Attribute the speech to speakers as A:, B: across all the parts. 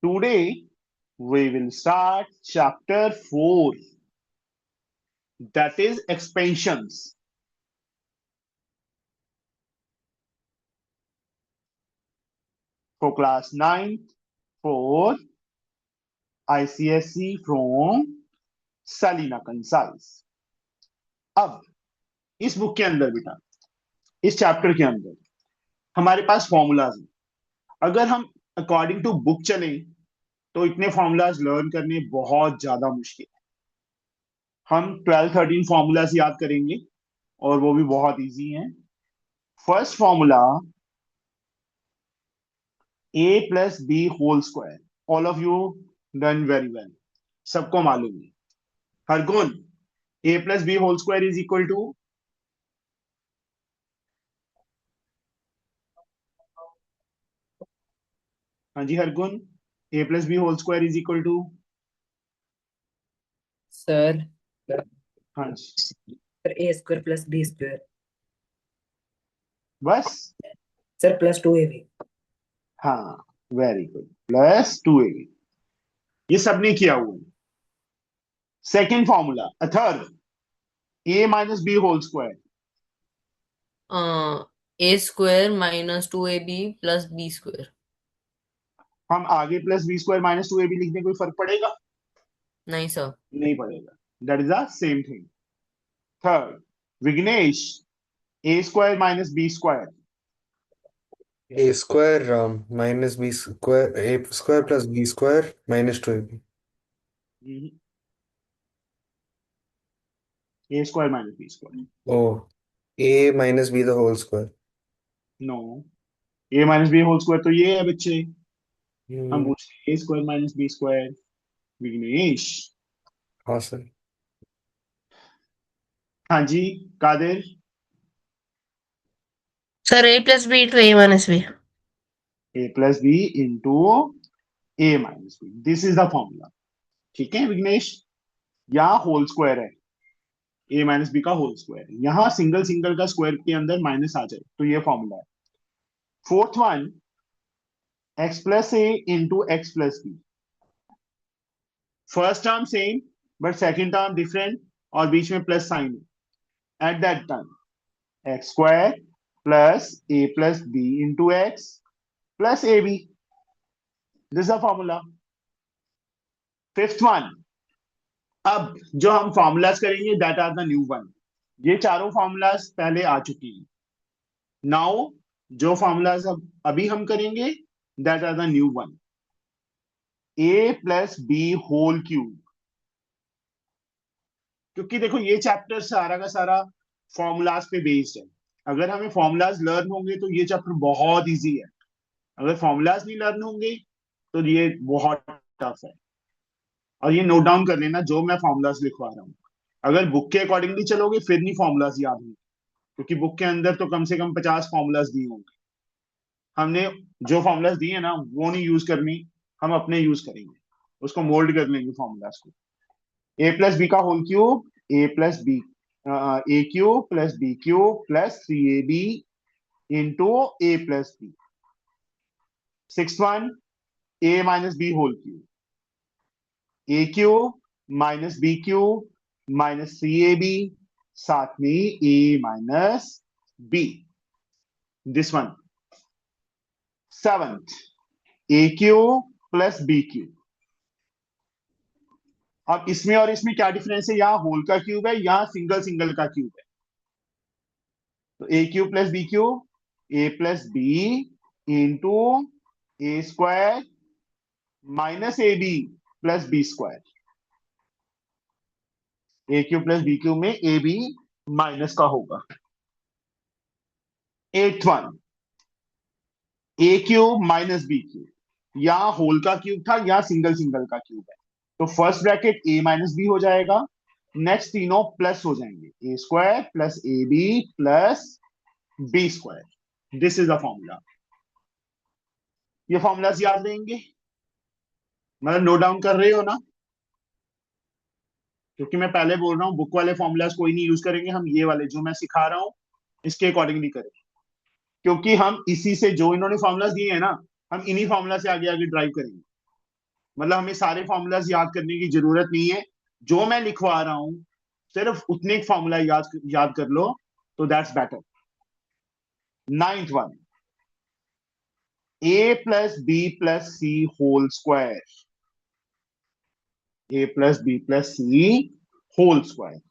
A: Today we will start chapter 4, that is expansions. For class 9th for ICSE from Salina Concise. अब इस book के अंदर बेटा, इस चैप्टर के अंदर हमारे पास फॉर्मूलाज हैं। अगर हम अकॉर्डिंग टू बुक चलें तो इतने फॉर्मूलाज लर्न करने बहुत ज्यादा मुश्किल है। हम 12-13 फॉर्मूलाज याद करेंगे और वो भी बहुत इजी हैं। First formula a plus B whole square, all of you done very well, सबको मालूम है। Hargun, a plus B whole square is equal to, हाँ जी Hargun, a plus B whole square is equal to,
B: sir
A: हाँ जी,
B: sir ए square plus B square.
A: बस,
B: sir plus 2ab।
A: हाँ very good, plus 2a, ये सबने किया हुआ है। Second formula third, a minus B whole square,
B: A square minus 2ab plus B square.
A: हम आगे plus B square minus 2a भी लिख दें, कोई फर्क पड़ेगा?
B: नहीं सर।
A: नहीं पड़ेगा, that is the same thing. Third, Vignesh, a square minus B square,
C: A square minus B square A square plus B square minus 2ab।
A: a square minus B square,
C: oh A minus B the whole square.
A: No, a minus B whole square तो ये है बच्चे, हम
C: हम्म,
A: पूछ रहे हैं a square minus B square. Vighnesh,
C: हाँ sir.
A: हाँ जी Qadir,
D: sir A plus B to A minus B.
A: a plus B into a minus B, this is the formula. ठीक है विघ्नेश, यहाँ होल स्क्वायर है, a माइनस बी का होल स्क्वायर, यहाँ single single का स्क्वायर के अंदर माइनस आ जाए तो ये फॉर्मूला है। Fourth one, x plus A into x plus B, first term same but second term different और बीच में प्लस साइन है। At that time X square plus A plus B into x plus A B, this the formula. Fifth one, अब जो हम formulas करेंगे that are the new one, ये चारों फॉर्मूलाज पहले आ चुकी हैं। नाउ जो फॉर्मूलाज अब अभी हम करेंगे that are the new one, A plus B whole cube. क्योंकि देखो ये चैप्टर सारा का सारा फॉर्मूलाज पे बेस्ड है। अगर हमें फॉर्मूलाज लर्न होंगे तो ये चैप्टर बहुत इजी है, अगर फॉर्मूलाज नहीं लर्न होंगे तो ये बहुत टफ है। और ये नोट डाउन कर लेना जो मैं फॉर्मूलाज लिखवा रहा हूँ, अगर बुक के अकॉर्डिंगली चलोगे फिर नहीं फॉर्मूलाज याद होंगे, क्योंकि बुक के अंदर तो कम से कम 50 फॉर्मूलाज दिए होंगे। हमने जो फॉर्मूलाज दिए ना वो नहीं यूज करनी, हम अपने यूज करेंगे, उसको मोल्ड कर लेंगे फॉर्मूलाज को। ए प्लस बी का whole cube, A plus B, A cube plus B cube plus 3ab into A plus B. Six one, A minus B whole cube, A cube minus B cube minus 3ab, साथ में A minus B, this one. Seventh, A cube plus B cube. अब इसमें और इसमें क्या difference है, यहाँ whole का क्यूब है, यहाँ सिंगल सिंगल का क्यूब है। तो A cube plus B cube, A plus B into A square minus A B plus B square. A cube plus B cube में ए बी माइनस का होगा। Eight one, A cube minus B cube, यहाँ whole का cube था, यहाँ single single का cube है, तो first bracket A minus B हो जाएगा, नेक्स्ट तीनों प्लस हो जाएंगे, A square plus A B plus B square, this is the formula. ये फॉर्मूलाज याद रहेंगे, मतलब नोट डाउन कर रहे हो ना? क्योंकि मैं पहले बोल रहा हूँ बुक वाले फॉर्मूलाज कोई नहीं यूज करेंगे, हम ये वाले जो मैं सिखा रहा हूँ इसके अकॉर्डिंगली करेंगे, क्योंकि हम इसी से जो इन्होंने फॉर्मूलाज दिए हैं ना, हम इन्हीं फॉर्मूला से आगे आगे ड्राइव करेंगे। मतलब हमें सारे फॉर्मूलाज याद करने की जरूरत नहीं है, जो मैं लिखवा रहा हूं सिर्फ उतने फॉर्मूला याद याद कर लो, तो that's better. Ninth one, a plus b plus c whole square, a plus b plus c whole square,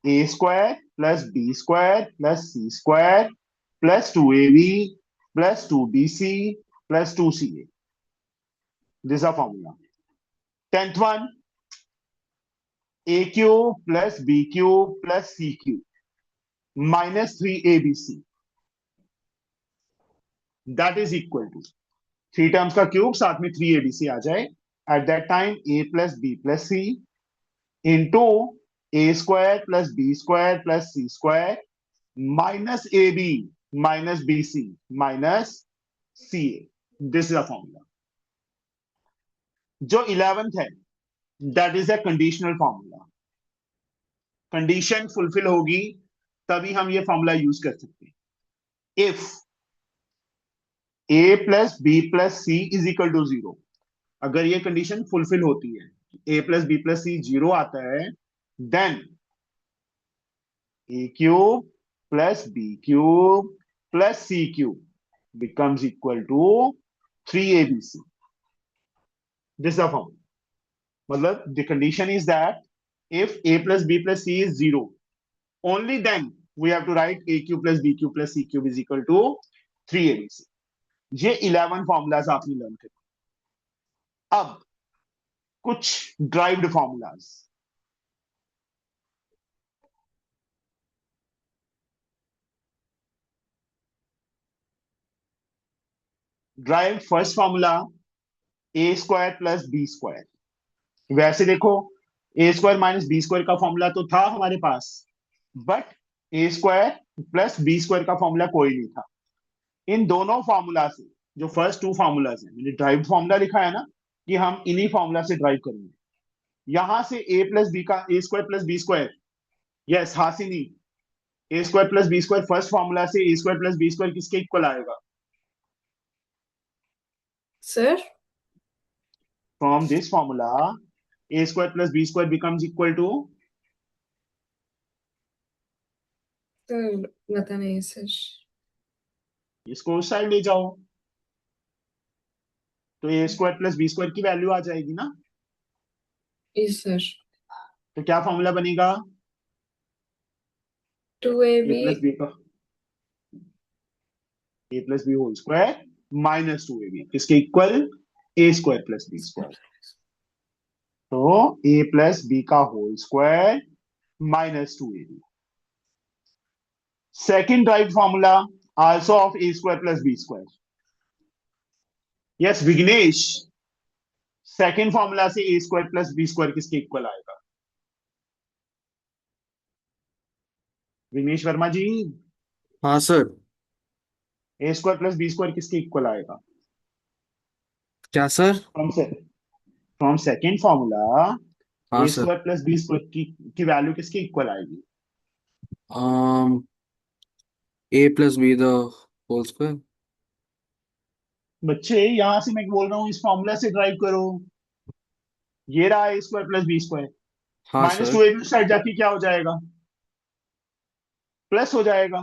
A: a square plus b square plus c square plus 2ab plus 2bc plus 2ca. This is a formula. 10th one, a cube plus b cube plus c cube minus 3abc. That is equal to 3 terms का cube साथ में 3abc आ जाए. At that time, a plus b plus c into a square plus b square plus c square minus ab minus bc minus ca. This is a formula. जो 11th है, that is a conditional formula. Condition fulfil होगी तभी हम ये formula use कर सकते हैं. If a plus b plus c is equal to 0, अगर ये कंडीशन फुलफिल होती है, a plus b plus c 0 आता है, then a cube plus b cube plus c cube becomes equal to 3abc. This is the formula. मतलब the condition is that if a plus b plus c is 0, only then we have to write a cube plus b cube plus c cube is equal to 3abc. ये 11 formulas आपने learn कर. अब कुछ derived formulas. Derive first formula A square plus B square. वैसे देखो, A square minus B square का formula तो था हमारे पास, but A square plus B square का फॉर्मूला कोई नहीं था. इन दोनों फॉर्मूला से, जो फर्स्ट टू फॉर्मूलाज हैं, मैंने ड्राइव फॉर्मूला लिखा है ना, कि हम इन्हीं फॉर्मूला से ड्राइव करेंगे. यहां से ए प्लस बी का A square plus B square, yes Hasini, A square plus B square first formula से A square plus B square किसके इक्वल आएगा?
B: Sir?
A: From this formula, a square plus b square becomes equal to,
B: Sir, पता नहीं sir.
A: इसको उस side ले जाओ तो A square plus B square की वैल्यू आ जाएगी ना.
B: Yes, sir.
A: तो क्या फॉर्मूला बनेगा?
B: 2ab
A: ए प्लस बी का A plus B whole square minus 2ab किसके equal? A square plus B square. तो ए प्लस बी का whole square minus 2ab. Second derive formula also of A square plus B square. Yes Vighnesh, second formula से A square plus B square किसके equal आएगा? विघ्नेश वर्मा जी,
C: हाँ sir.
A: ए square plus B square किसके equal आएगा?
C: क्या sir?
A: From second formula
C: हाँ
A: ए
C: sir.
A: Square plus B square की value किसके इक्वल आएगी?
C: A plus B the whole square.
A: बच्चे यहां से मैं बोल रहा हूं इस फॉर्मूला से ड्राइव करो. ये रहा ए स्क्वायर प्लस बी स्क्वायर,
C: हाँ
A: माइनस
C: सर.
A: 2ab साइड जाके क्या हो जाएगा? प्लस हो जाएगा.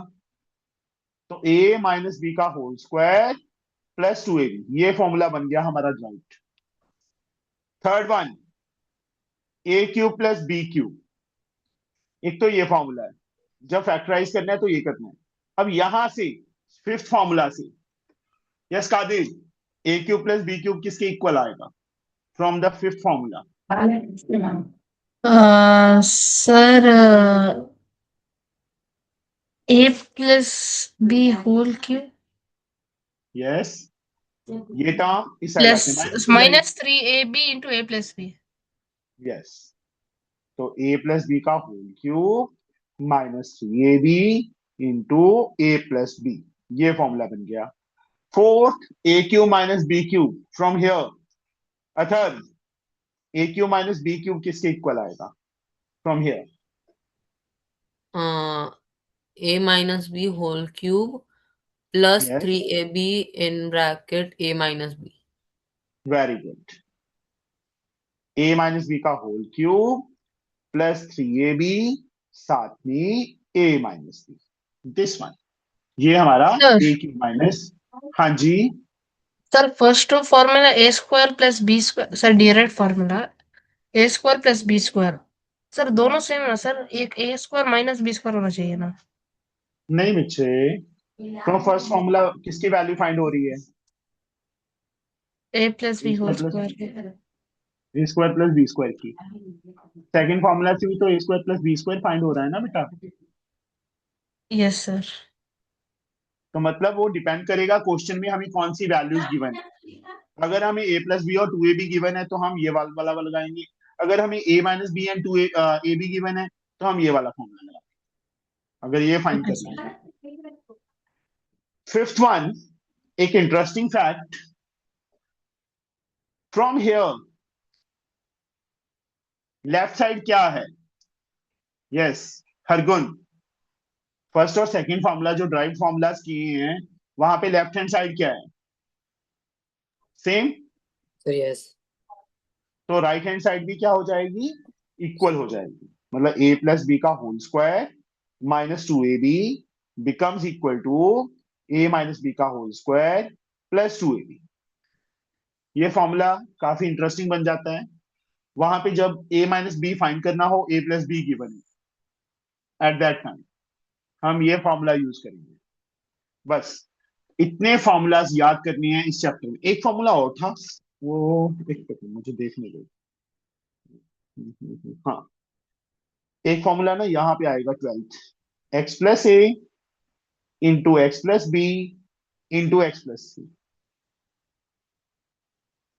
A: तो ए माइनस बी का होल स्क्वायर प्लस 2ab, ये फॉर्मूला बन गया हमारा right. Third one, A cube plus B cube. एक तो ये फॉर्मूला है, जब फैक्टराइज करना है तो ये करना है. अब यहां से फिफ्थ फॉर्मूला से, yes Kadir, A cube plus B cube किसके इक्वल आएगा from the fifth formula?
D: Sir a plus b whole cube
A: yes, ये टर्म इस साइड आके
D: plus minus 3ab into a plus b.
A: Yes, तो a प्लस बी का whole cube minus 3ab into A plus B, ये formula बन गया. Fourth, A cube minus B cube from here. Other, A cube minus B cube किसके equal आएगा from here?
B: a minus b whole cube plus
A: Yes.
B: 3ab in bracket a minus b.
A: Very good. A minus B का whole cube plus 3ab साथ में A minus B, this one, ये हमारा
D: sir
A: A cube minus, हाँ जी,
D: sir first formula A square plus B square, sir direct formula A square plus B square, sir दोनों same है sir, एक A square minus B square होना चाहिए ना।
A: नहीं बच्चे, तो फर्स्ट फॉर्मूला किसकी वैल्यू फाइंड हो रही है?
D: A plus
A: A
D: B whole
A: square plus
D: square.
A: A square plus B square की। सेकंड फॉर्मूला से भी तो A square plus B square find हो रहा है ना बेटा।
D: Yes sir.
A: तो मतलब वो डिपेंड करेगा क्वेश्चन में हमें कौन सी वैल्यूज गिवन है। अगर हमें ए प्लस बी और 2ab गिवन है तो हम ये वाला लगाएंगे। अगर हमें A minus B and 2ab given है तो हम ये वाला फॉर्मूला लगाएंगे, अगर ये फाइंड
D: ओके
A: करना है।
D: सर।
A: फिफ्थ वन, एक interesting fact, from here left side क्या है? यस, हरगुन, फर्स्ट और सेकंड फॉर्मूला जो ड्राइव फॉर्मूलाज किए हैं वहां पे लेफ्ट हैंड साइड क्या है? सेम।
B: Sir yes.
A: तो राइट हैंड साइड भी क्या हो जाएगी? इक्वल हो जाएगी, मतलब ए प्लस बी का whole square minus 2ab becomes equal to A minus B का होल स्क्वायर प्लस 2ab। ये फॉर्मूला काफी इंटरेस्टिंग बन जाता है वहां पे जब ए माइनस बी फाइंड करना हो, ए प्लस बी गिवन है, एट दैट टाइम हम ये फॉर्मूला यूज करेंगे। बस इतने फॉर्मूलाज याद करने हैं इस चैप्टर में। एक फॉर्मूला और था, वो एक सेकंड मुझे देखने दो। हाँ, एक फॉर्मूला ना यहाँ पे आएगा 12th, एक्स प्लस ए into x plus B into x plus c,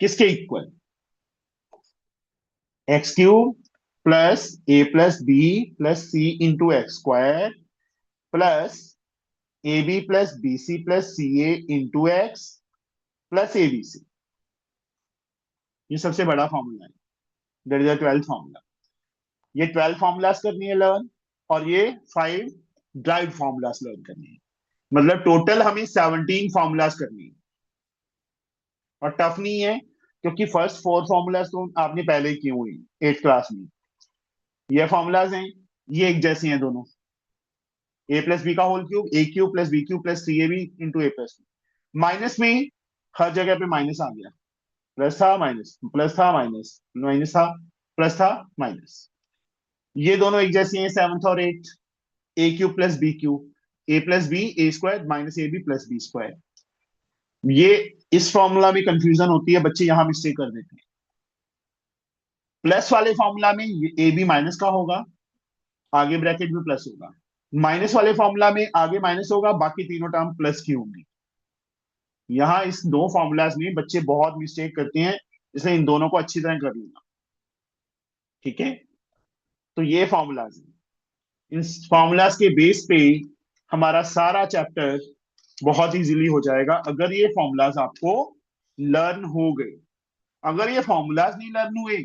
A: किसके equal? X cube plus A plus b plus c into x square plus A B plus b c plus c a into x plus A b c. ये सबसे बड़ा formula है, that is the 12th formula. ये 12 formulas करनी है learn, और ये 5 drive formulas learn करनी है, मतलब टोटल हमें 17 फॉर्मूलाज करनी है। और टफ नहीं है क्योंकि फर्स्ट 4 फॉर्मूलाज तो आपने पहले ही किए हुए हैं 8th क्लास में। ये फॉर्मूलाज हैं, ये एक जैसे हैं दोनों, ए प्लस बी का whole cube, A cube plus B cube plus 3ab into A plus B. Minus में हर जगह पे माइनस आ गया, प्लस था माइनस, प्लस था माइनस, माइनस था प्लस था माइनस। ये दोनों एक जैसे हैं 7th और 8th, A cube plus B cube, A plus B A square minus A B plus B square. ये इस फॉर्मूला में कंफ्यूजन होती है, बच्चे यहां मिस्टेक कर देते हैं। प्लस वाले फॉर्मूला में ए बी माइनस का होगा, आगे ब्रैकेट में प्लस होगा। माइनस वाले फॉर्मूला में आगे माइनस होगा, बाकी तीनों टर्म प्लस की होंगी। यहाँ इस दो फॉर्मूलाज में बच्चे बहुत मिस्टेक करते हैं, इसलिए इन दोनों को अच्छी तरह कर लेना, ठीक है। तो ये फॉर्मूलाज हैं, इन फॉर्मूलाज के बेस पे हमारा सारा चैप्टर बहुत इजीली हो जाएगा अगर ये फॉर्मूलाज आपको लर्न हो गए। अगर ये फॉर्मूलाज नहीं लर्न हुए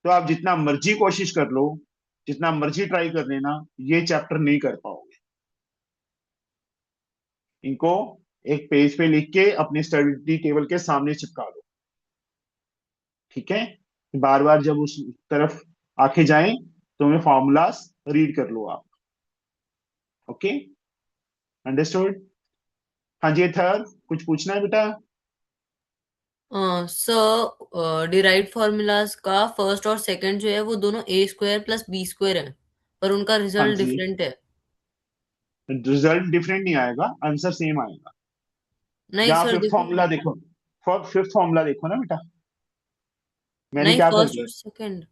A: तो आप जितना मर्जी कोशिश कर लो, जितना मर्जी ट्राई कर लेना, ये चैप्टर नहीं कर पाओगे। इनको एक पेज पे लिख के अपने स्टडी टेबल के सामने चिपका दो, ठीक है। बार बार जब उस तरफ आके जाएं तो हमें फॉर्मूलाज रीड कर लो आप, ओके, अंडरस्टूड। हाँ जी थर्ड, कुछ पूछना है बेटा?
B: सर डिराइव्ड फॉर्मूलाज का फर्स्ट और सेकंड जो है वो दोनों ए स्क्वायर प्लस बी स्क्वायर है, पर उनका
A: हाँ
B: रिजल्ट
A: जी,
B: डिफरेंट है।
A: रिजल्ट डिफरेंट नहीं आएगा, आंसर सेम आएगा।
B: नहीं
A: यहाँ
B: सर
A: फिफ्थ
B: देखो,
A: फॉर्मूला देखो, फिफ्थ फॉर्मूला देखो ना बेटा, मैंने
B: नहीं
A: क्या कर
B: फर्स्ट
A: दिया।
B: और सेकंड।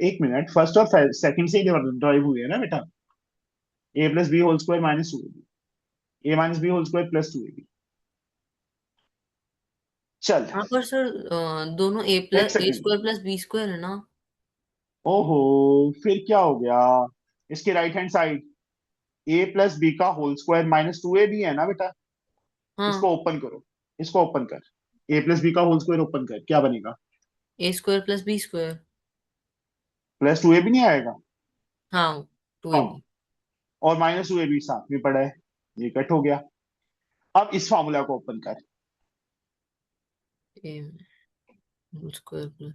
A: एक मिनट, फर्स्ट और सेकंड से ड्राइव हुई है ना बेटा, A plus B whole square minus 2ab, A minus B whole square plus 2ab। चल,
B: हाँ पर सर दोनों
A: एक
B: A
A: second,
B: square plus B square है ना।
A: ओहो, फिर क्या हो गया? इसके right hand side A plus B का होल स्क्वायर माइनस 2ab है ना बेटा।
B: हाँ,
A: इसको ओपन करो, इसको ओपन कर, ए प्लस बी का होल स्क्वायर ओपन कर, क्या बनेगा?
B: A square plus B square.
A: Plus 2ab नहीं आएगा?
B: हाँ, टू ए
A: हाँ,
B: बी।
A: और माइनस 2ab साथ में पड़ा है, ये कट हो गया। अब इस फॉर्मूला को ओपन कर,
B: A whole square plus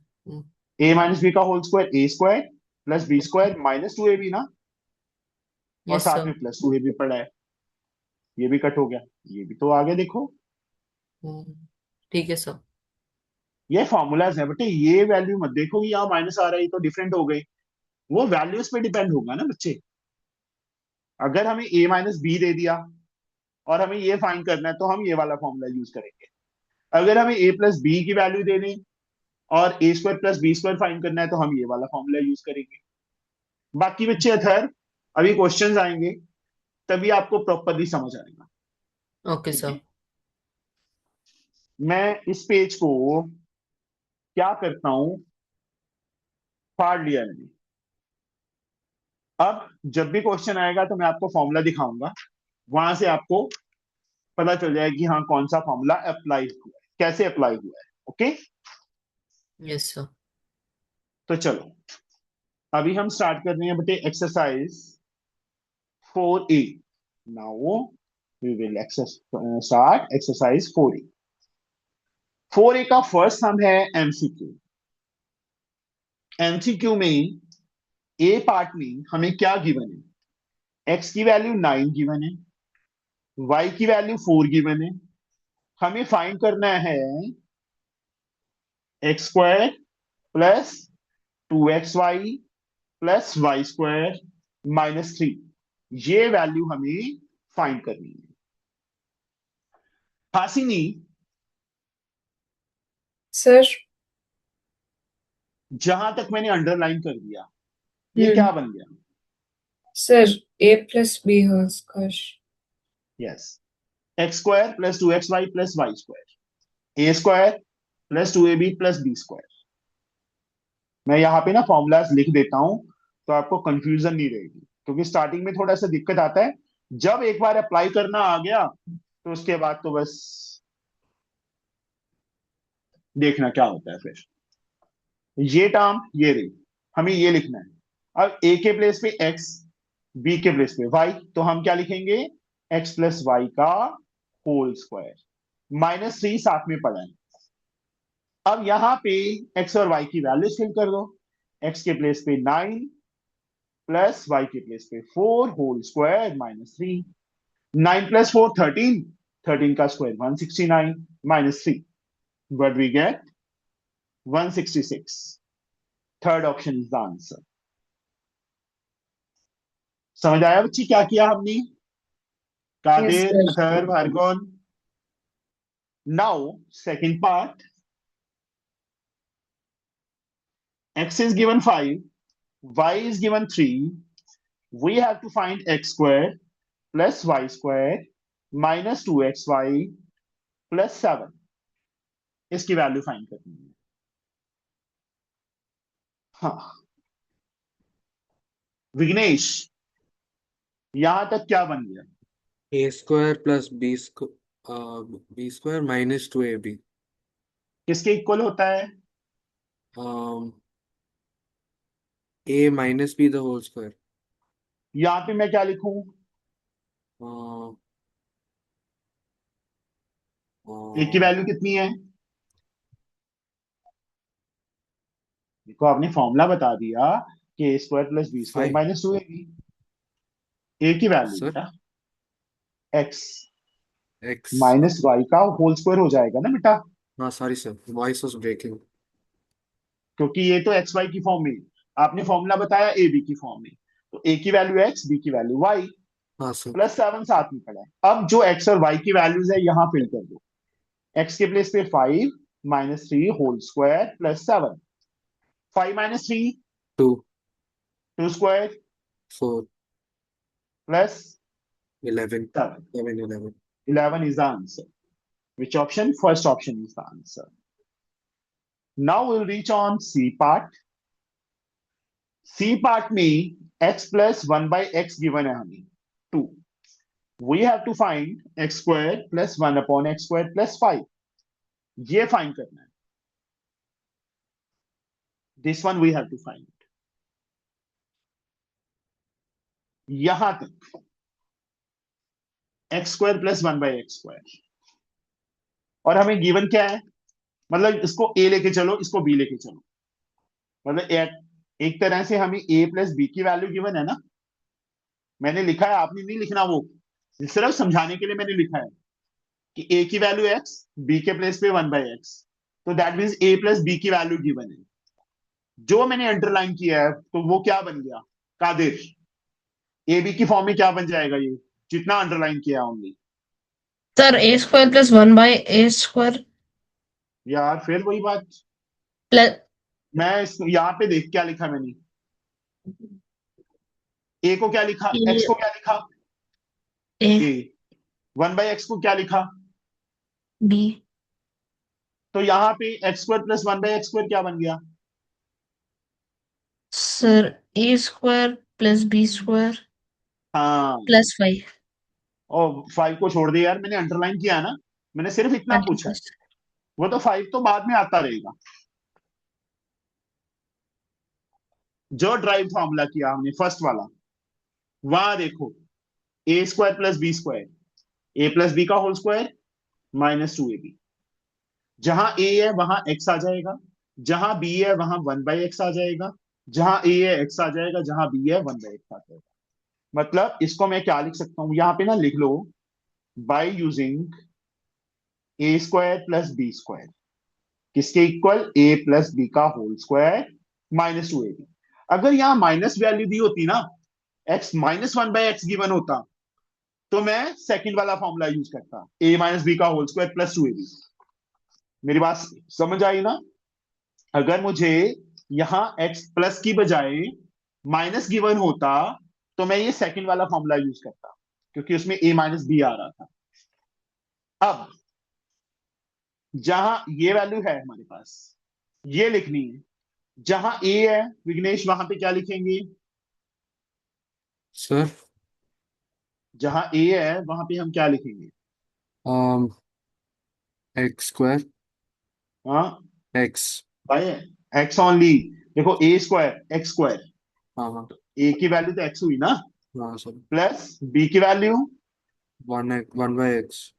A: A minus B का whole square A square plus B square minus 2ab no, और
B: यस
A: साथ
B: सर।
A: में प्लस 2ab पड़ा है, ये भी कट हो गया, ये भी तो आगे देखो।
B: ठीक है सर।
A: ये फॉर्मूलाज है बेटे, ये वैल्यू मत देखो कि यहाँ माइनस आ रहा है तो डिफरेंट हो गई, वो वैल्यूज पे डिपेंड होगा ना बच्चे। अगर हमें ए माइनस बी दे दिया और हमें ये फाइंड करना है तो हम ये वाला फॉर्मूला यूज करेंगे। अगर हमें ए प्लस बी की वैल्यू दे दें और A square plus B square find करना है तो हम ये वाला फॉर्मूला यूज करेंगे। बाकी बच्चे अथर अभी क्वेश्चंस आएंगे तभी आपको प्रॉपरली समझ आएगा।
B: ओके
A: ठीक
B: सर।
A: है, मैं इस पेज को क्या करता हूं, फाड़ लिया मैंने। अब जब भी क्वेश्चन आएगा तो मैं आपको फॉर्मूला दिखाऊंगा, वहां से आपको पता चल जाएगा कि हाँ कौन सा फॉर्मूला अप्लाई हुआ है, कैसे अप्लाई हुआ है। Okay,
B: yes sir.
A: तो चलो अभी हम स्टार्ट कर रहे हैं बेटे exercise 4A। Now we will start exercise 4A। 4A का फर्स्ट सम है एमसीक्यू। एमसीक्यू में ए पार्ट में हमें क्या गिवन है, एक्स की वैल्यू 9 गिवन है, वाई की वैल्यू 4 गिवन है। हमें फाइंड करना है x square plus 2xy plus Y square -3, ये वैल्यू हमें फाइंड करनी है। हासिनी,
E: सर।
A: जहां तक मैंने अंडरलाइन कर दिया ये क्या बन गया?
E: Sir A plus B whole square.
A: Yes, X square plus 2xy plus Y square, A square plus 2ab plus B square. मैं यहाँ पे ना फॉर्मूलाज लिख देता हूं तो आपको कंफ्यूजन नहीं रहेगी, क्योंकि स्टार्टिंग में थोड़ा सा दिक्कत आता है, जब एक बार अप्लाई करना आ गया तो उसके बाद तो बस देखना क्या होता है फिर। ये टर्म ये रही, हमें ये लिखना है। अब ए के प्लेस पे एक्स, बी के प्लेस पे वाई, तो हम क्या लिखेंगे, एक्स प्लस वाई का होल स्क्वायर, -3 साथ में पड़ा है। अब यहां पे एक्स और वाई की वैल्यूज फिल कर दो, एक्स के प्लेस पे 9 प्लस वाई के प्लेस पे 4 होल स्क्वायर -3। 9 प्लस 4 13, 13 का square 169 -3, but we get 166। Third option is the answer. समझ आया बच्ची क्या किया हमने?
E: Yes
A: Qadir,
E: sir.
A: Athar, Bhargav. Now second part, x is given 5, y is given 3, we have to find x square plus y square minus 2xy plus 7, इसकी value find करनी है। हाँ विघ्नेश, यहां तक क्या बन गया?
C: A square plus B square -2ab।
A: किसके इक्वल होता है?
C: A minus B the whole square.
A: यहां पे मैं क्या लिखूं? ए की वैल्यू कितनी है? देखो आपने फॉर्मूला बता दिया कि A square plus B square
C: 5
A: -2ab। A की वैल्यू
C: सर।
A: बेटा एक्स
C: एक्स।
A: माइनस वाई का होल स्क्वायर हो जाएगा ना बेटा,
C: हाँ sorry sir, voice was breaking.
A: क्योंकि ये तो एक्स वाई की फॉर्म में, आपने फॉर्मूला बताया ए बी की फॉर्म में, तो ए की वैल्यू एक्स, बी की वैल्यू वाई,
C: हाँ सर।
A: प्लस 7 साथ में पड़ा है। अब जो एक्स और वाई की वैल्यूज है यहां फिल कर दो, एक्स के प्लेस पे 5 -3 whole square plus 7, 5 -3
C: 2
A: 2 square
C: 4
A: plus
C: 11
A: 7,
C: 7 11।
A: 11 is the answer. Which option? First option is the answer. Now we'll reach on C part. C part में x plus 1 by x given है हमें 2. We have to find x square plus 1 upon x square plus 5. ये find करना है. This one we have to find. यहां तक x square plus 1 by x square, और हमें गिवन क्या है, मतलब इसको a लेके चलो, इसको b लेके चलो, मतलब एक तरह से हमें a प्लस बी की वैल्यू गिवन है ना, मैंने लिखा है, आपने नहीं लिखना, वो सिर्फ समझाने के लिए मैंने लिखा है कि a की वैल्यू x, b के प्लेस पे 1/x, तो that means a plus B की वैल्यू गिवन है। जो मैंने अंडरलाइन किया है तो वो क्या बन गया कादिर, ए बी की फॉर्म में क्या बन जाएगा ये, जितना अंडरलाइन किया ओनली।
D: सर ए स्क्वायर प्लस 1/a²
A: यार फिर वही बात,
D: प्लस
A: मैं यहाँ पे देख क्या लिखा मैंने, ए को क्या लिखा, एक्स को क्या लिखा,
D: ए
A: ए, 1/x को क्या लिखा,
D: बी।
A: तो यहाँ पे x² प्लस 1/x² क्या बन गया,
D: सर a² प्लस b²
A: हाँ,
D: प्लस 5।
A: और 5 को छोड़ दे यार, मैंने अंडरलाइन किया है ना, मैंने सिर्फ इतना
D: हाँ ठीक
A: पूछा
D: है
A: है, वो तो 5 तो बाद में आता रहेगा। जो ड्राइव फॉर्मूला किया हमने फर्स्ट वाला, वहां देखो a² plus b², a plus B का होल स्क्वायर -2ab, जहां a है वहां x आ जाएगा, जहां b है वहां 1/x आ जाएगा, जहां a है x आ जाएगा, जहां b है 1/x आ जाएगा। मतलब इसको मैं क्या लिख सकता हूं, यहाँ पे ना लिख लो, by using a² plus b², किसके इक्वल, a प्लस बी का होल स्क्वायर -2ab। अगर यहाँ माइनस वैल्यू दी होती ना, x -1/x गिवन होता, तो मैं सेकंड वाला फॉर्मूला यूज करता, a माइनस बी का होल स्क्वायर प्लस 2ab। मेरी बात समझ आई ना, अगर मुझे यहाँ x प्लस की बजाय माइनस गिवन होता, तो मैं ये सेकंड वाला फॉर्मूला यूज करता, क्योंकि उसमें a माइनस बी आ रहा था। अब जहां ये वैल्यू है हमारे पास, ये लिखनी है, जहां a है विघ्नेश वहां पे क्या लिखेंगे,
C: सर
A: जहां a है वहां पे हम क्या लिखेंगे,
C: x²
A: हाँ
C: x।
A: भाई, x ओनली, देखो a² x²,
C: हाँ हाँ
A: a की वैल्यू तो x हुई ना,
C: हाँ सर,
A: प्लस b की value,
C: 1/x।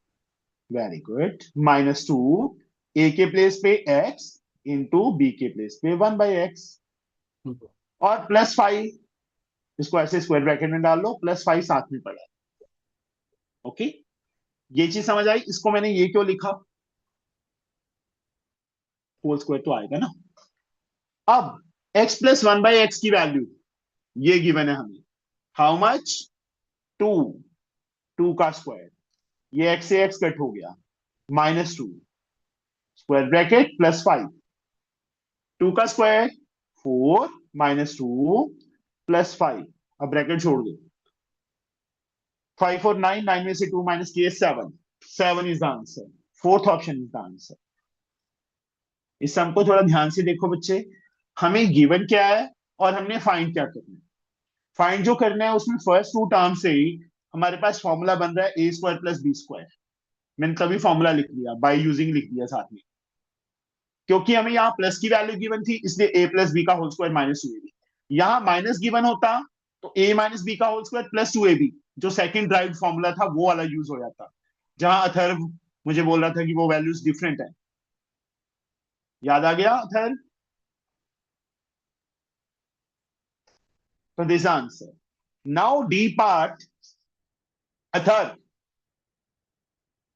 A: Very good, -2, a के प्लेस पे x इंटू b के प्लेस पे 1/x, और +5, इसको ऐसे स्क्वायर ब्रैकेट में डाल लो, +5 साथ में पड़ा है। ओके, ये चीज समझ आई, इसको मैंने ये क्यों लिखा, होल स्क्वायर तो आएगा ना। अब x प्लस 1/x की वैल्यू ये गिवन है हमें, हाउ मच, 2, 2 का स्क्वायर, ये x से x कट हो गया, -2, स्क्वायर ब्रैकेट +5, 2 का स्क्वायर 4, -2 +5, अब ब्रैकेट छोड़ दो, 5 और 9, 9 में से 2 माइनस किए 7, 7 is the answer, fourth option is the answer. इस सम को थोड़ा ध्यान से देखो बच्चे, हमें गिवन क्या है और हमने फाइंड क्या करना है। फाइंड जो करना है उसमें फर्स्ट 2 टर्म से ही हमारे पास फॉर्मूला बन रहा है a² प्लस b², मैंने तभी फॉर्मूला लिख लिया, बाय यूजिंग लिख दिया साथ में, क्योंकि हमें यहाँ प्लस की वैल्यू गिवन थी, इसलिए a प्लस बी का होल स्क्वायर -2ab। यहाँ माइनस गिवन होता तो a माइनस बी का होल स्क्वायर प्लस 2ab, जो सेकंड ड्राइव फॉर्मूला था वो वाला यूज हो जाता, जहां अथर्व मुझे बोल रहा था कि वो वैल्यूज डिफरेंट है। याद आ गया अथर्व, तो this answer. Now D part, Atharva,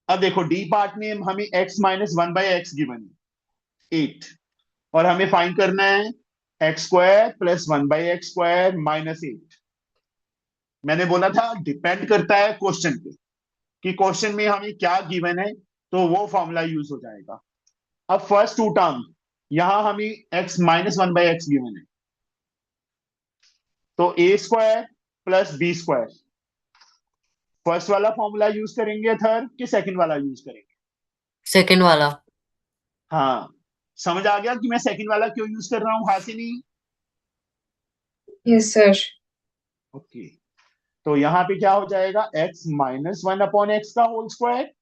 A: अब देखो डी पार्ट में हमें x -1/x गिवन है 8, और हमें फाइंड करना है x² प्लस 1/x² -8। मैंने बोला था डिपेंड करता है क्वेश्चन पे, कि क्वेश्चन में हमें क्या गिवन है, तो वो फॉर्मूला यूज हो जाएगा। अब फर्स्ट 2 टर्म, यहां हमें x -1/x गिवन है, तो a² प्लस b², फर्स्ट वाला फॉर्मूला यूज करेंगे थर्ड कि सेकंड वाला यूज करेंगे,
B: सेकंड वाला।
A: हाँ, समझ आ गया कि मैं सेकंड वाला क्यों यूज कर रहा हूं, हाँ से नहीं,
E: Yes, sir.
A: ओके। तो यहां पे क्या हो जाएगा, x -1/x का whole square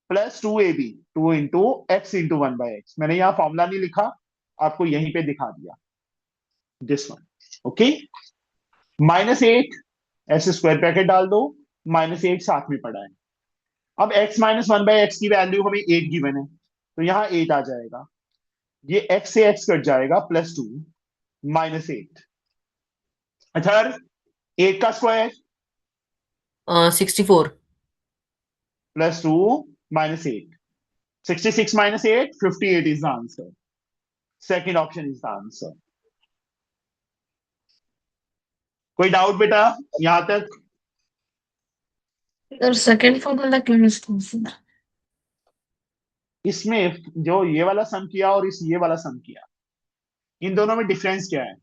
A: plus 2ab, 2 into x into 1/x, मैंने यहाँ फॉर्मूला नहीं लिखा, आपको यहीं पे दिखा दिया, दिस वन, ओके। -8, ऐसे स्क्वायर ब्रैकेट डाल दो, -8 साथ में पड़ा है। अब x -1/x की वैल्यू हमें 8 गिवन है, तो यहाँ 8 आ जाएगा, ये x से x कट जाएगा +2, -8। अथर 8 का square
B: 64।
A: +2 -8, 66 -8, 58 is the answer. Second option is the answer. कोई डाउट बेटा यहां तक?
D: सर सेकंड फॉर्मूला क्यों यूज किया सर?
A: इसमें जो ये वाला सम किया और इस ये वाला सम किया, इन दोनों में डिफरेंस क्या है?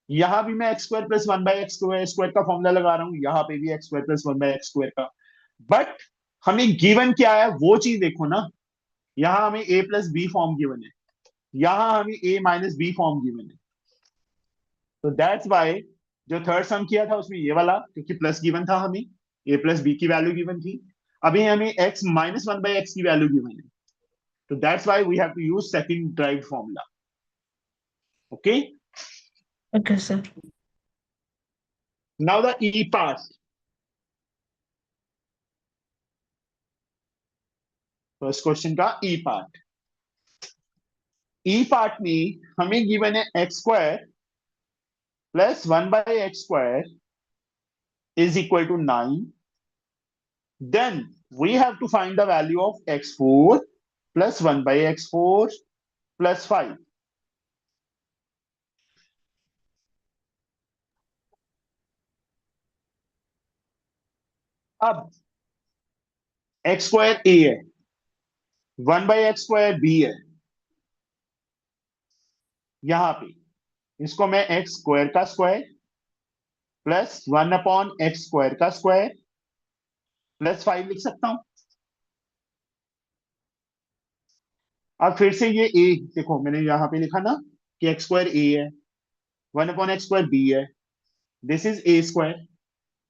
A: यहां भी मैं x² + 1/x² का फॉर्मूला लगा रहा हूं, यहां पे भी x² + 1/x² का, बट हमें गिवन क्या है वो चीज देखो ना। यहां हमें a + b फॉर्म गिवन है, यहां हमें a - b फॉर्म गिवन है। तो दैट्स वाई जो थर्ड सम किया था उसमें ये वाला, क्योंकि प्लस गिवन था, हमें a + b की वैल्यू गिवन थी, अभी हमें x - 1/x की वैल्यू गिवन है। तो that's why we have to use second derived formula. Okay,
D: okay sir.
A: Now the e part. First question का ई पार्ट। ई पार्ट में हमें गिवन है x² + 1/x² is equal to 9. Then we have to find the value of x4 + 1/x4 + 5. अब x² a है, 1/x² b है, यहां पे इसको मैं x² का स्क्वायर + 1/x² का स्क्वायर + 5 लिख सकता हूं। अब फिर से ये a देखो, मैंने यहां पे लिखा ना कि x² a है, 1/x² b है, this is a²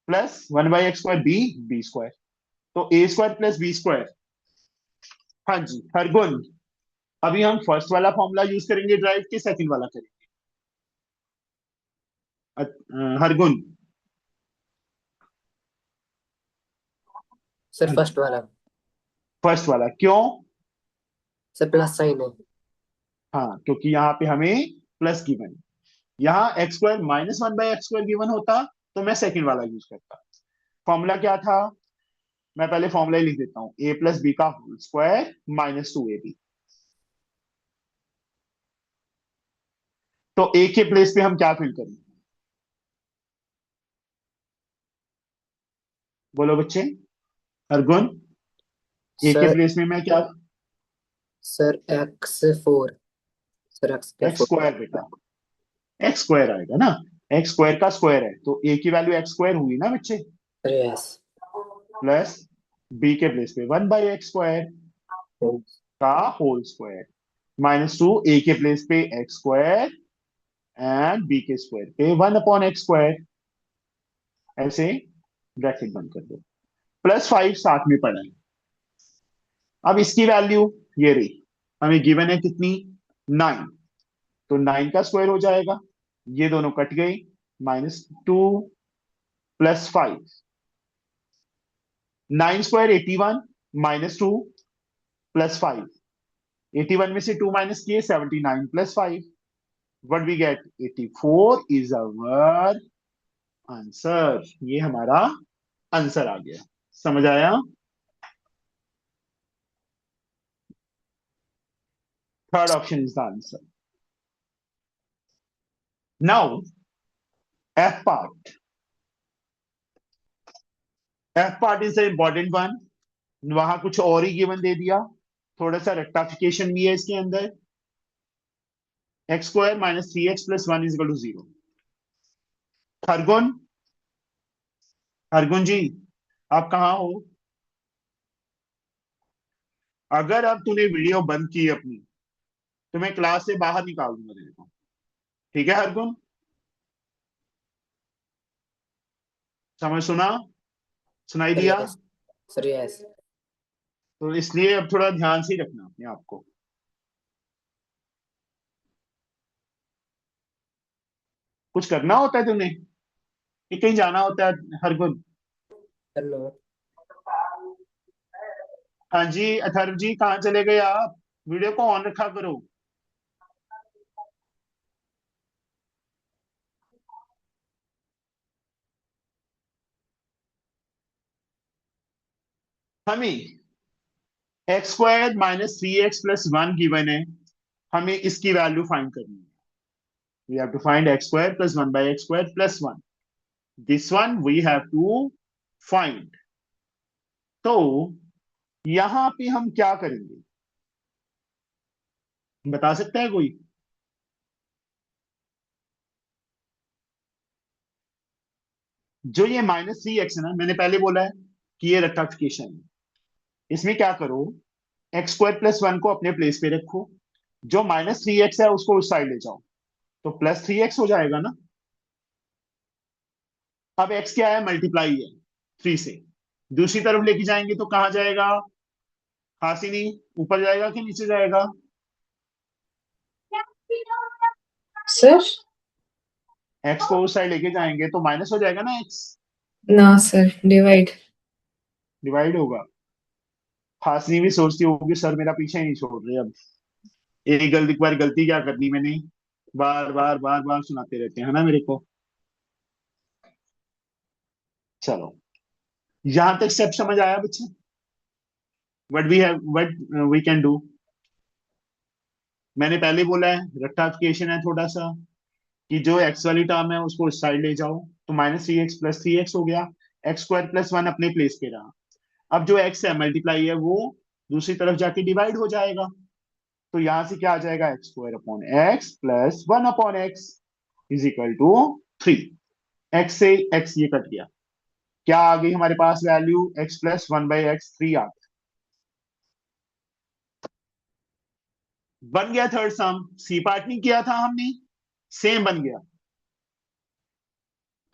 A: + 1/x² b²। तो a² + b²। हाँ जी हरगुन, अभी हम फर्स्ट वाला फॉर्मूला यूज करेंगे ड्राइव के, सेकंड वाला करेंगे? हरगुन
F: सर फर्स्ट वाला।
A: फर्स्ट वाला क्यों?
F: सर प्लस साइन है।
A: हाँ, क्योंकि यहाँ पे हमें प्लस गिवन, यहाँ x² - 1/x² गिवन होता तो मैं सेकंड वाला यूज करता। फॉर्मूला क्या था? मैं पहले फॉर्मूला ही लिख देता हूँ, a + b का होल स्क्वायर -2ab। तो a के प्लेस पे हम क्या फिल करेंगे? बोलो बच्चे। हरगुन, a के
F: सर
A: प्लेस में मैं क्या?
F: Sir x4। सर
A: x² बेटा, x² आएगा ना, x² का स्क्वायर है तो a की वैल्यू x² हुई ना बच्चे,
F: सर यस।
A: प्लस b के प्लेस पे 1/x² का होल स्क्वायर -2 a के प्लेस पे x² एंड b के स्क्वायर पे 1/x²। ऐसे ब्रैकेट बंद कर दो, +5 साथ में पड़ा है। अब इसकी वैल्यू ये रही, हमें गिवन है कितनी? 9। तो 9 का स्क्वायर हो जाएगा, ये दोनों कट गए, -2 + 5, 9² 81 -2 + 5, 81 में से 2 माइनस किए 79 + 5, what we get 84 is our answer. ये हमारा आंसर आ गया, समझ आया? Third option is the answer. Now f part. F part is the important one. वहां कुछ और ही गिवन दे दिया, थोड़ा सा रेक्टिफिकेशन भी है इसके अंदर। x² - 3x + 1 = 0। हरगुन, हरगुन जी आप कहाँ हो? अगर अब तूने वीडियो बंद की अपनी तो मैं क्लास से बाहर निकाल दूंगा तेरे को, ठीक है हरगुन? समझ सुना? सुनाई
F: सर
A: दिया?
F: यस। Sir yes.
A: तो इसलिए अब थोड़ा ध्यान से ही रखना अपने आप को। कुछ करना होता है तुम्हें कि कहीं जाना होता है हरगुन?
F: Sir no.
A: हाँ जी अथर्व जी, कहाँ चले गए आप? वीडियो को ऑन रखा करो। हमें x square minus 3x+1 given है, हमें इसकी वैल्यू फाइंड करनी है. We have to find x square plus 1/x² + 1. This one we have to find. तो यहां पे हम क्या करेंगे, बता सकता है कोई? जो ये -3x है ना, मैंने पहले बोला है कि ये रेक्टिफिकेशन है. इसमें क्या करो, x² + 1 को अपने प्लेस पे रखो, जो -3x है उसको उस साइड ले जाओ, तो +3x हो जाएगा ना. अब x क्या है, मल्टीप्लाई है 3 से. दूसरी तरफ लेके जाएंगे तो कहां जाएगा, हासिनी? ऊपर जाएगा कि नीचे जाएगा?
E: Sir?
A: x को उस साइड लेके जाएंगे तो माइनस हो जाएगा ना x,
E: No, sir. Divide.
A: Divide होगा. हासिनी भी सोचती होगी सर मेरा पीछे ही नहीं छोड़ रहे. अब एक बार गलती क्या करनी मैंने, बार बार बार बार सुनाते रहते हैं ना मेरे को. चलो, यहां तक स्टेप समझ आया बच्चे? What we can do. मैंने पहले बोला है रेक्टिफिकेशन है थोड़ा सा, कि जो x वाली टर्म है उसको इस साइड ले जाओ, तो -3x + 3x हो गया. x² + 1 अपने प्लेस पे रहा. अब जो x है मल्टीप्लाई है वो दूसरी तरफ जाके डिवाइड हो जाएगा, तो यहां से क्या आ जाएगा, x² + x + 1/x = 3. x से x ये कट गया, क्या आ गई हमारे पास वैल्यू, x + 1/x 3 आ गया. बन गया थर्ड सम. सी पार्ट नहीं किया था हमने, सेम बन गया.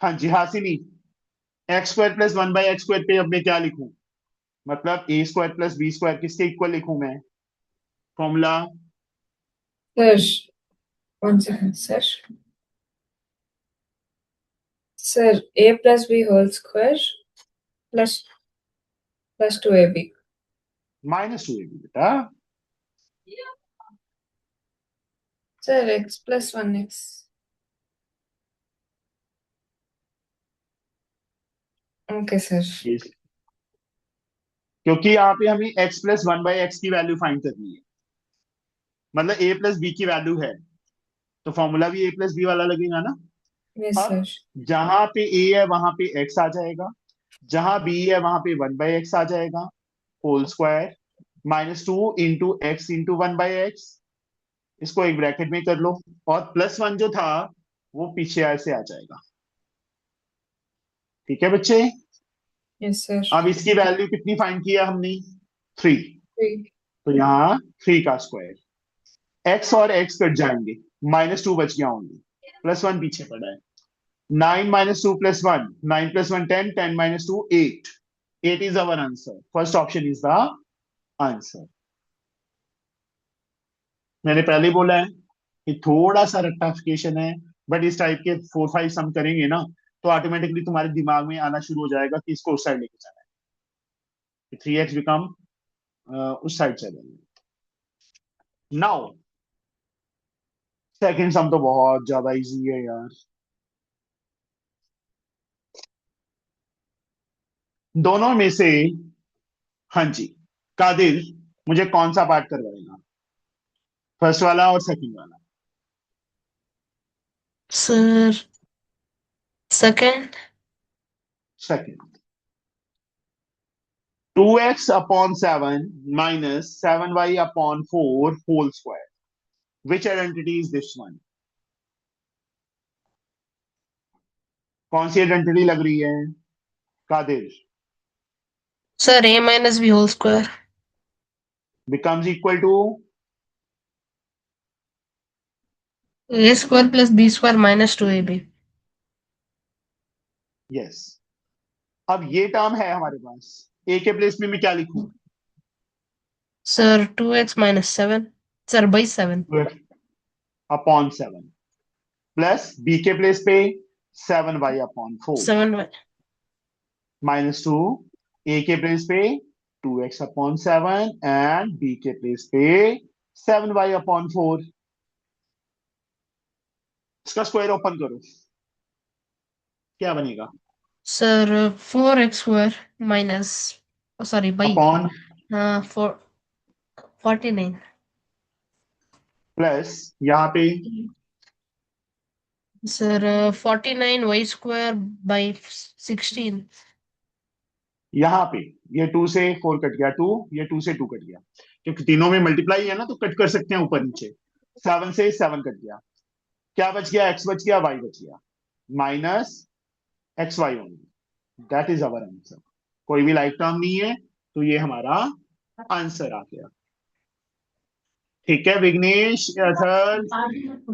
A: हाँ जी हासिनी, x² + 1/x² पे अब मैं क्या लिखूं, मतलब a² + b² किसके इक्वल लिखूं मैं, formula?
E: Sir. One second, sir. Sir, a plus b whole square plus 2ab.
A: -2ab बेटा.
E: Sir, x plus 1x. Okay, sir.
A: क्योंकि यहाँ पे हमें x + 1/x की वैल्यू फाइंड करनी है, मतलब a + b की वैल्यू है, तो फॉर्मूला भी a + b वाला लगेगा ना.
E: Yes,
A: अब
E: sir.
A: जहां पे a है वहां पे x आ जाएगा, जहां b है वहां पे 1/x आ जाएगा, होल स्क्वायर -2 × x × 1/x. इसको एक ब्रैकेट में कर लो, और +1 जो था वो पीछे ऐसे आ जाएगा. ठीक है बच्चे.
E: Yes, sir.
A: अब इसकी वैल्यू कितनी फाइंड किया हमने, 3.
E: 3.
A: तो यहाँ 3 का स्क्वायर, x और x कट जाएंगे, -2 बच गया होंगे, +1 पीछे पड़ा है. 9 - 2 + 1, 9 + 1 10, 10 - 2 8. 8 is our answer. First option is the answer. मैंने पहले बोला है कि थोड़ा सा रेक्टिफिकेशन है, बट इस टाइप के 4-5 सम करेंगे ना तो ऑटोमेटिकली तुम्हारे दिमाग में आना शुरू हो जाएगा कि इसको उस साइड लेके जाना है. 3x बिकम उस साइड चलेंगे. नाउ सेकंड सम तो बहुत ज्यादा इजी है यार. दोनों में से, हाँ जी कादिर, मुझे कौन सा पार्ट करवाएगा, फर्स्ट वाला और सेकंड वाला?
D: Sir second.
A: Second. 2x/7 - 7y/4 whole square. Which identity is this one? कौन सी आइडेंटिटी लग रही है Qadir?
D: Sir a minus b whole square.
A: Becomes equal to,
D: a square plus b square minus 2ab.
A: Yes. अब ये term है हमारे पास, a के place में मैं क्या लिखूं,
D: sir 2x minus 7. Sir by 7.
A: 2x/7 plus b के प्लेस पे 7y/4
D: 7y.
A: -2, a के प्लेस पे 2x/7 एंड b के प्लेस पे 7y/4. इसका स्क्वायर ओपन करो, क्या बनेगा?
D: Sir 4x square minus sorry by
A: upon
D: 49
A: plus यहाँ पे
D: सर 49 y स्क्वायर बाई 16
A: यहाँ पे ये 2 से 4 कट गया, 2 ये 2 से 2 कट गया, क्योंकि तीनों में मल्टीप्लाई है ना, तो कट कर सकते हैं ऊपर नीचे। 7 से 7 कट गया, क्या बच गया? x बच गया, y बच गया, minus x y only. That is our answer. कोई भी लाइक टर्म नहीं है, तो ये हमारा आंसर आ गया। ठीक है Vighnesh, Athar,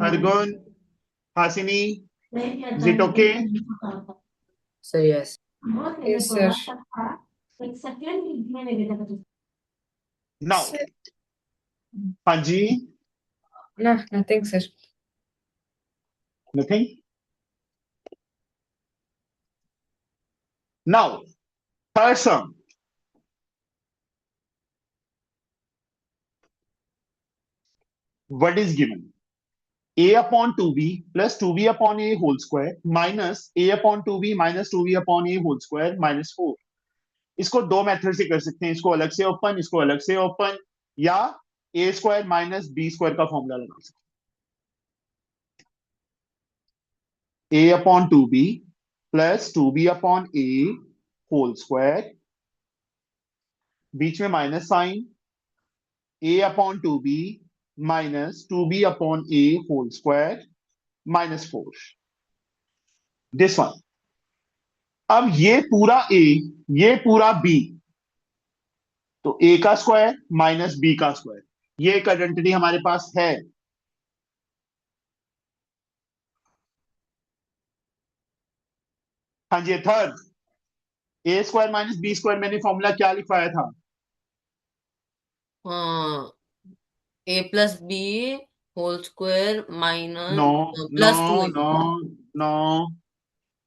A: Hargun, Hasini, is it okay?
F: Sir, yes.
E: Yes, sir.
A: Now
E: Sir,
A: हाँ जी,
E: no, nothing, sir.
A: Nothing. Now third sum, what is given? A upon 2b plus 2b upon a whole square minus a upon 2b minus 2b upon a whole square minus 4। इसको दो method से कर सकते हैं, इसको अलग से open, इसको अलग से ओपन, या A square minus B square का फॉर्मूला लगा सकते हैं। A upon 2b plus 2b upon A whole square, बीच में minus sign, A upon 2b minus 2b upon A whole square minus 4, this one. अब ये पूरा ए, ये पूरा बी, तो ए का स्क्वायर माइनस बी का स्क्वायर, ये एक आइडेंटिटी हमारे पास है। हाँ जी, third, A square minus B square, मैंने फॉर्मूला क्या लिखवाया था?
B: A plus B whole square
A: no
B: minus
A: no
B: plus 2
A: no no,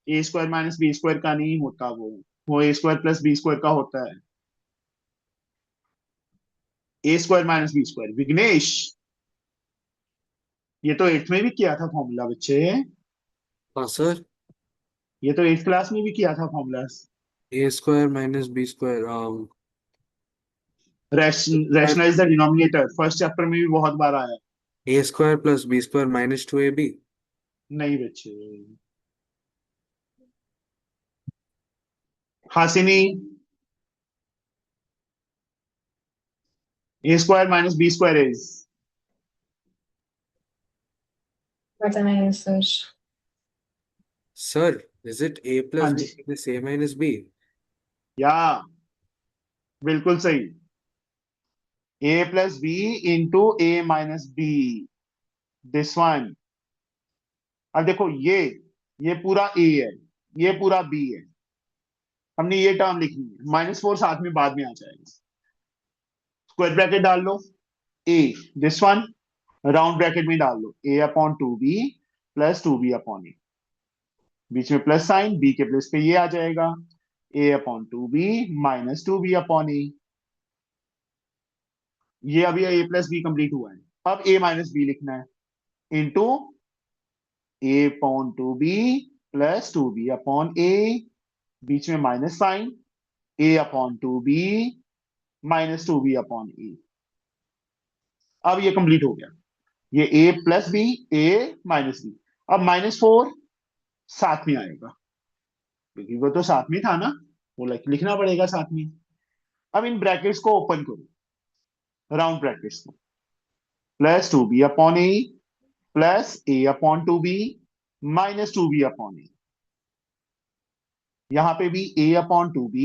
A: A square minus B square का नहीं होता, वो A square plus B square का होता है। A square minus B square, Vighnesh ये तो 8th में भी किया था फॉर्मूला बच्चे,
C: हाँ सर,
A: ये तो 8th क्लास में भी किया था formula.
C: A square minus B square
A: rationalize the denominator, first chapter में भी बहुत बार आया।
C: A square plus B square minus 2ab।
A: नहीं बच्चे, Hasini, A square minus B square is,
E: पता नहीं, sir.
C: Sir, is it A
A: हाँ
C: प्लस बी
A: जी,
C: माइनस ए माइनस बी?
A: या बिल्कुल सही, A plus B into A minus B, this one. अब देखो ये पूरा ए है, ये पूरा बी है, हमने ये टर्म लिखनी है, -4 साथ में बाद में आ जाएगा, स्क्वायर ब्रैकेट डाल लो, A this one, round bracket में डाल लो, A upon 2b plus 2b upon A, बीच में प्लस साइन, बी के प्लस पे ये आ जाएगा, A upon 2b minus 2b upon A. ये अभी ए प्लस बी कंप्लीट हुआ है, अब ए माइनस बी लिखना है, into A upon 2b plus 2b upon A, बीच में minus sign, A upon 2b minus 2b upon A. अब ये कंप्लीट हो गया, ये A plus B, A minus B. अब -4 साथ में आएगा, क्योंकि वो तो साथ में था ना, वो लिखना पड़ेगा साथ में। अब इन ब्रैकेट्स को ओपन करो, राउंड ब्रैकेट्स को, plus 2b upon A plus A upon 2b minus 2b upon A, यहां पे भी a upon 2b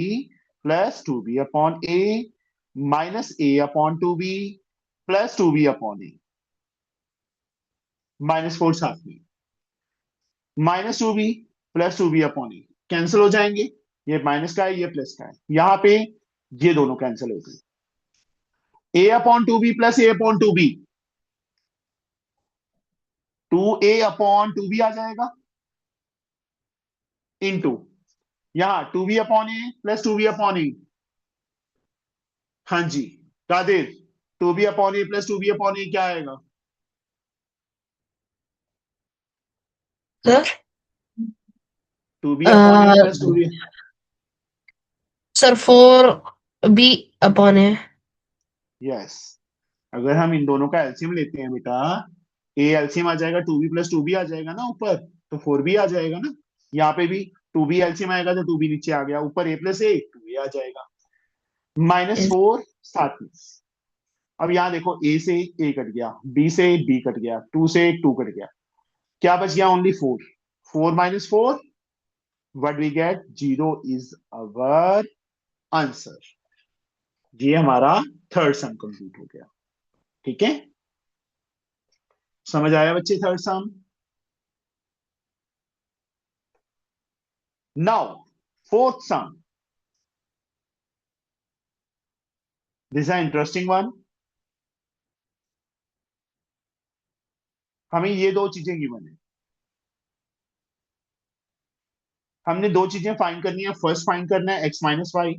A: plus 2b upon A minus a upon 2b plus 2b upon A, -4 साथ में, -2b plus 2b upon ए cancel हो जाएंगे, ये minus का है, ये प्लस का है, यहां पे ये दोनों कैंसिल हो गए, a upon 2b plus a upon 2b, 2a upon 2b आ जाएगा, इंटू यहां 2b upon A plus 2b upon ए। हाँ जी Qadir, 2b upon A plus 2b upon ए क्या आएगा?
D: Sir
A: 2b upon A plus 2b,
D: sir 4 B upon A।
A: Yes, अगर हम इन दोनों का एलसीएम लेते हैं बेटा, ए एलसीएम आ जाएगा 2b प्लस 2b आ जाएगा ना ऊपर, तो 4b आ जाएगा ना। यहाँ पे भी 2b एलसीएम आएगा तो 2b नीचे आ गया, ऊपर a प्लस ए 2a आ जाएगा, -4 साथ में। अब यहाँ देखो a से a कट गया, b से b कट गया, 2 से 2 कट गया, क्या बच गया? Only 4। 4 - 4 what we get? 0 is our answer. ये हमारा थर्ड सम कंप्लीट हो गया। ठीक है, समझ आया बच्चे third some? Now fourth some, this is interesting one. हमें ये दो चीजें गिवन है, हमने दो चीजें फाइंड करनी है। फर्स्ट फाइंड करना है x minus y,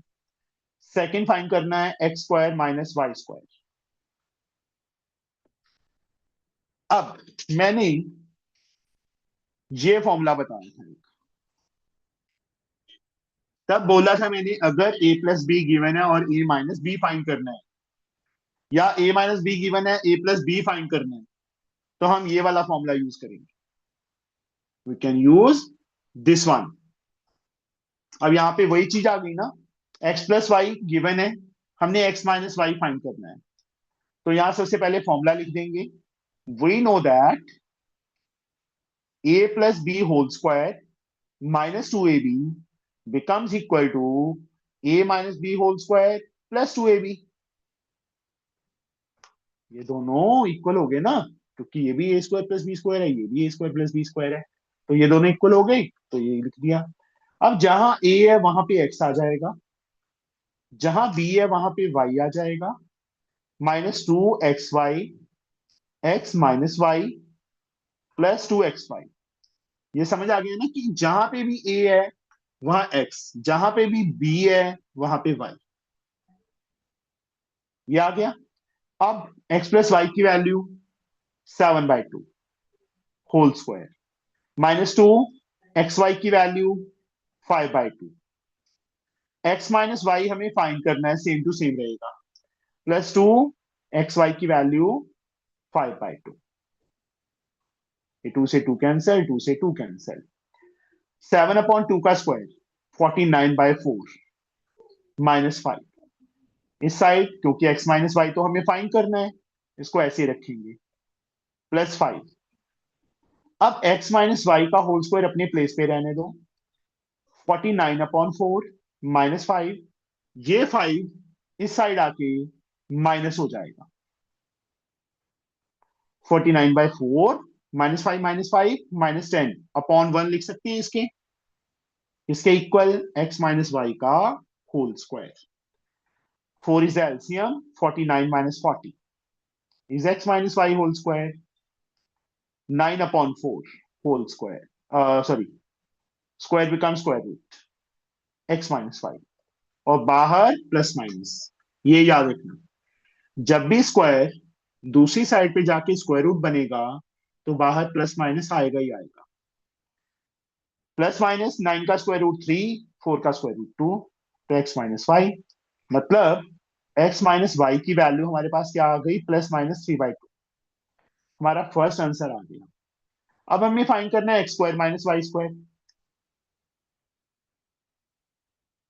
A: second find करना है x square minus Y square. अब मैंने ये फॉर्मूला बताया था, तब बोला था मैंने अगर a प्लस बी गिवन है और a माइनस बी फाइंड करना है, या a माइनस बी गिवन है a प्लस बी फाइंड करना है, तो हम ये वाला फॉर्मूला यूज करेंगे। We can use this one. अब यहां पे वही चीज आ गई ना, x प्लस वाई गिवन है, हमने x माइनस वाई फाइंड करना है, तो यहां सबसे पहले फॉर्मूला लिख देंगे। We know that a plus B whole square minus 2ab becomes equal to a minus b whole square plus 2ab। ये दोनों इक्वल हो गए ना, क्योंकि ये भी ए स्क्वायर प्लस बी स्क्वायर है, ये भी ए स्क्वायर प्लस बी स्क्वायर है, तो ये दोनों इक्वल हो गए, तो ये लिख दिया। अब जहां a है वहां पे x आ जाएगा, जहां b है वहां पे y आ जाएगा, -2xy x minus Y plus 2xy। ये समझ आ गया ना कि जहां पे भी a है वहां x, जहां पे भी b है वहां पे y। ये आ गया। अब x प्लस वाई की value 7/2 whole square, -2 x y की वैल्यू 5/2। x माइनस वाई हमें फाइंड करना है, सेम टू सेम रहेगा, +2 एक्स वाई की वैल्यू 5/2। ये 2 से 2 कैंसिल, 2 से 2 कैंसिल। 7/2 का स्क्वायर 49/4 -5। इस साइड क्योंकि x माइनस वाई तो हमें फाइंड करना है, इसको ऐसे रखेंगे, +5। अब x माइनस वाई का होल स्क्वायर अपने प्लेस पे रहने दो, 49/4 -5, ये 5 इस साइड आके माइनस हो जाएगा, 49/4 -5 -10/1 लिख सकते हैं इसके इक्वल x माइनस वाई का whole square. 4 is LCM, 49 - 40 is x minus y whole square, 9/4 whole square, sorry, square becomes square root x minus y, और बाहर प्लस माइनस। ये याद रखना, जब भी स्क्वायर दूसरी साइड पे जाके स्क्वायर रूट बनेगा तो बाहर प्लस माइनस आएगा ही आएगा। +- 9 का स्क्वायर रूट 3, 4 का स्क्वायर रूट 2, तो x माइनस वाई, मतलब x माइनस वाई की वैल्यू हमारे पास क्या आ गई? +-3/2। हमारा फर्स्ट आंसर आ गया। अब हमें फाइंड करना है x square minus Y square.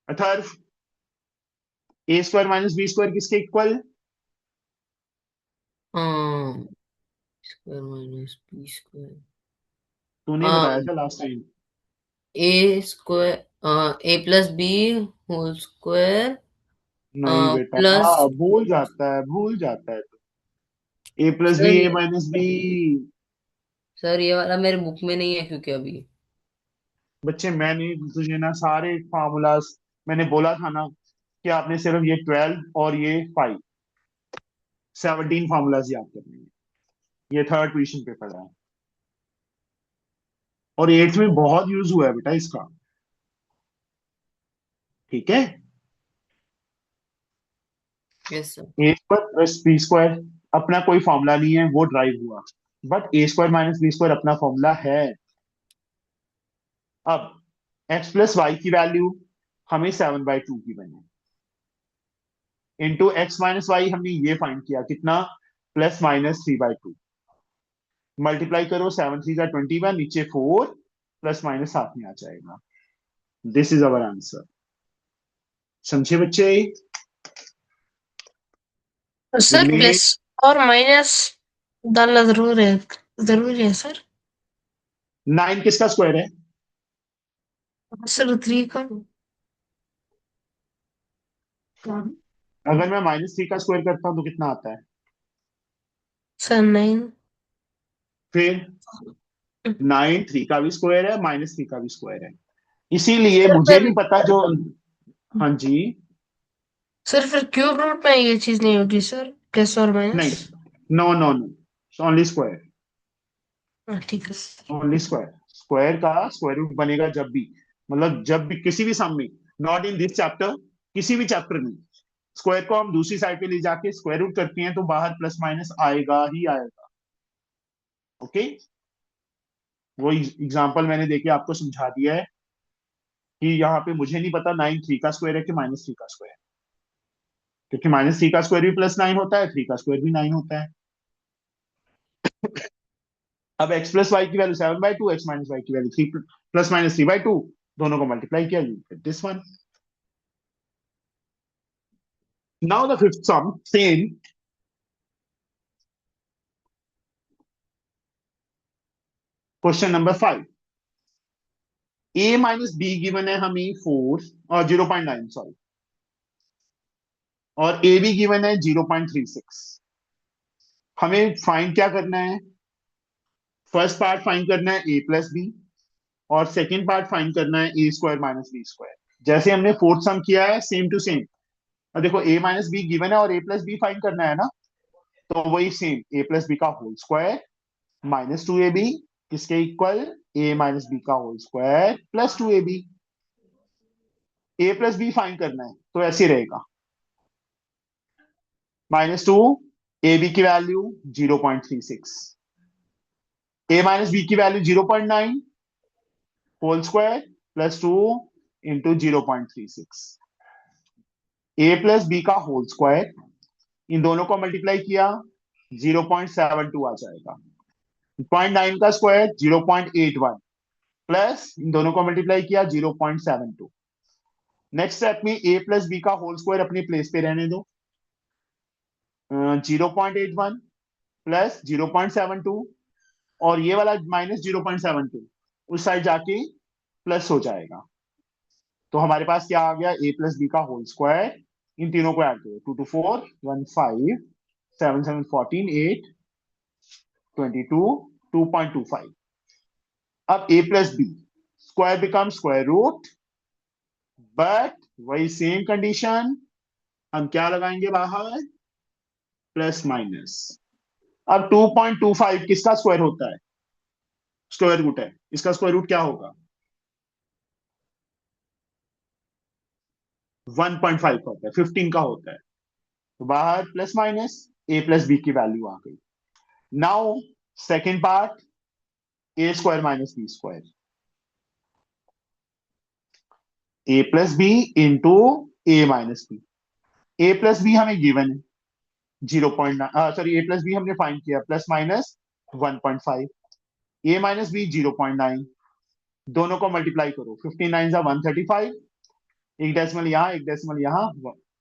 A: Atharv, a square minus B square किसके equal?
B: Square minus B square,
A: तूने बताया था last time.
B: A square A plus B whole square
A: नहीं बेटा,
B: प्लस।
A: भूल जाता है तो A plus B,
B: sir
A: A minus B.
B: Sir ये वाला मेरे बुक में नहीं है क्योंकि अभी।
A: बच्चे मैंने तुझे ना सारे फार्मूलाज, मैंने बोला था ना कि आपने सिर्फ ये 12 और ये 5, 17 फार्मूलाज याद करने हैं। ये थर्ड पोजीशन पे पड़ा है और 8th में बहुत यूज हुआ है बेटा इसका। ठीक है,
B: यस सर।
A: ए स्क्वायर प्लस बी स्क्वायर अपना कोई फॉर्मूला नहीं है, वो ड्राइव हुआ, but A square minus B square अपना फॉर्मूला है। अब x प्लस वाई की वैल्यू हमें 7/2 की बनी, इंटू एक्स माइनस वाई, हमने ये फाइंड किया कितना, +-3/2। मल्टीप्लाई करो, 7×3 = 21, नीचे 4 प्लस माइनस साथ में आ जाएगा। This is our answer. समझे बच्चे?
D: तो सर
A: Remain-
D: प्लस और माइनस डालना जरूरी है सर।
A: 9 किसका स्क्वायर है?
D: सर 3 का।
A: अगर मैं -3 का स्क्वायर करता हूं तो कितना आता है?
D: सर 9।
A: फिर 9 3 का भी स्क्वायर है, -3 का भी स्क्वायर है। इसीलिए
D: सर,
A: मुझे
D: फिर-
A: नहीं पता जो, हाँ जी,
D: सर फिर क्यूब रूट में ये चीज नहीं होगी सर, प्लस और
A: नहीं,
D: minus.
A: No no no, only square,
D: ठीक है सर।
A: Only square. स्क्वायर का स्क्वायर रूट बनेगा जब भी, मतलब जब भी किसी भी सम में, नॉट इन दिस चैप्टर, किसी भी चैप्टर में स्क्वायर को हम दूसरी साइड पे ले जाके स्क्वायर रूट करते हैं तो बाहर प्लस माइनस आएगा ही आएगा। ओके, वो एग्जांपल मैंने देके आपको समझा दिया है कि यहाँ पे मुझे नहीं पता 9 3 का स्क्वायर है कि -3 का स्क्वायर है, क्योंकि -3 का स्क्वायर भी +9 होता है, 3 का स्क्वायर भी 9 होता है। अब x + y की वैल्यू 7/2, x - y की वैल्यू 3 ± 3/2, दोनों को मल्टीप्लाई किया, you get this one. Now the fifth some, same. Question number 5। a - b given है हमें 4 और 0.9, सॉरी, और a भी गिवन है 0.36। हमें फाइंड क्या करना है? फर्स्ट पार्ट फाइंड करना है a + b, और सेकेंड पार्ट फाइंड करना है a² - b²। जैसे हमने फोर्थ सम किया है, सेम टू सेम। और देखो a - b गिवन है और a + b फाइंड करना है ना, तो वही सेम, a + b का होल स्क्वायर -2ab किसके इक्वल, a - b का whole square +2ab। a + b find करना है तो ऐसे रहेगा, -2, ab की वैल्यू 0.36, a - b की वैल्यू 0.9 whole square +2 into 0.36, a + b का होल स्क्वायर, इन दोनों को मल्टीप्लाई किया 0.72 आ जाएगा। 0.9 का स्क्वायर 0.81, प्लस इन दोनों को मल्टीप्लाई किया 0.72। नेक्स्ट स्टेप में a + b का होल स्क्वायर अपने प्लेस पे रहने दो, 0.81 प्लस 0.72, और ये वाला -0.72 उस साइड जाके प्लस हो जाएगा। तो हमारे पास क्या आ गया, a + b का होल स्क्वायर, इन तीनों को ऐड करो, 2 2 4 1 5 7 7 14 8 22 2.25। अब a + b square become square root, but वही सेम कंडीशन, हम क्या लगाएंगे बाहर, प्लस माइनस। अब 2.25 किसका स्क्वायर होता है, स्क्वायर रूट है, इसका स्क्वायर रूट क्या होगा, 1.5 का होता है, 15 का होता है, तो बाहर प्लस माइनस, a + b की वैल्यू आ गई। Now second part, a² - b², a + b into a - b। a + b हमें गिवन है 0.9, सॉरी, a + b हमने फाइंड किया +-1.5, a - b 0.9, दोनों को मल्टीप्लाई करो, 15 9 = 135, एक डेसिमल यहाँ एक डेसिमल यहाँ,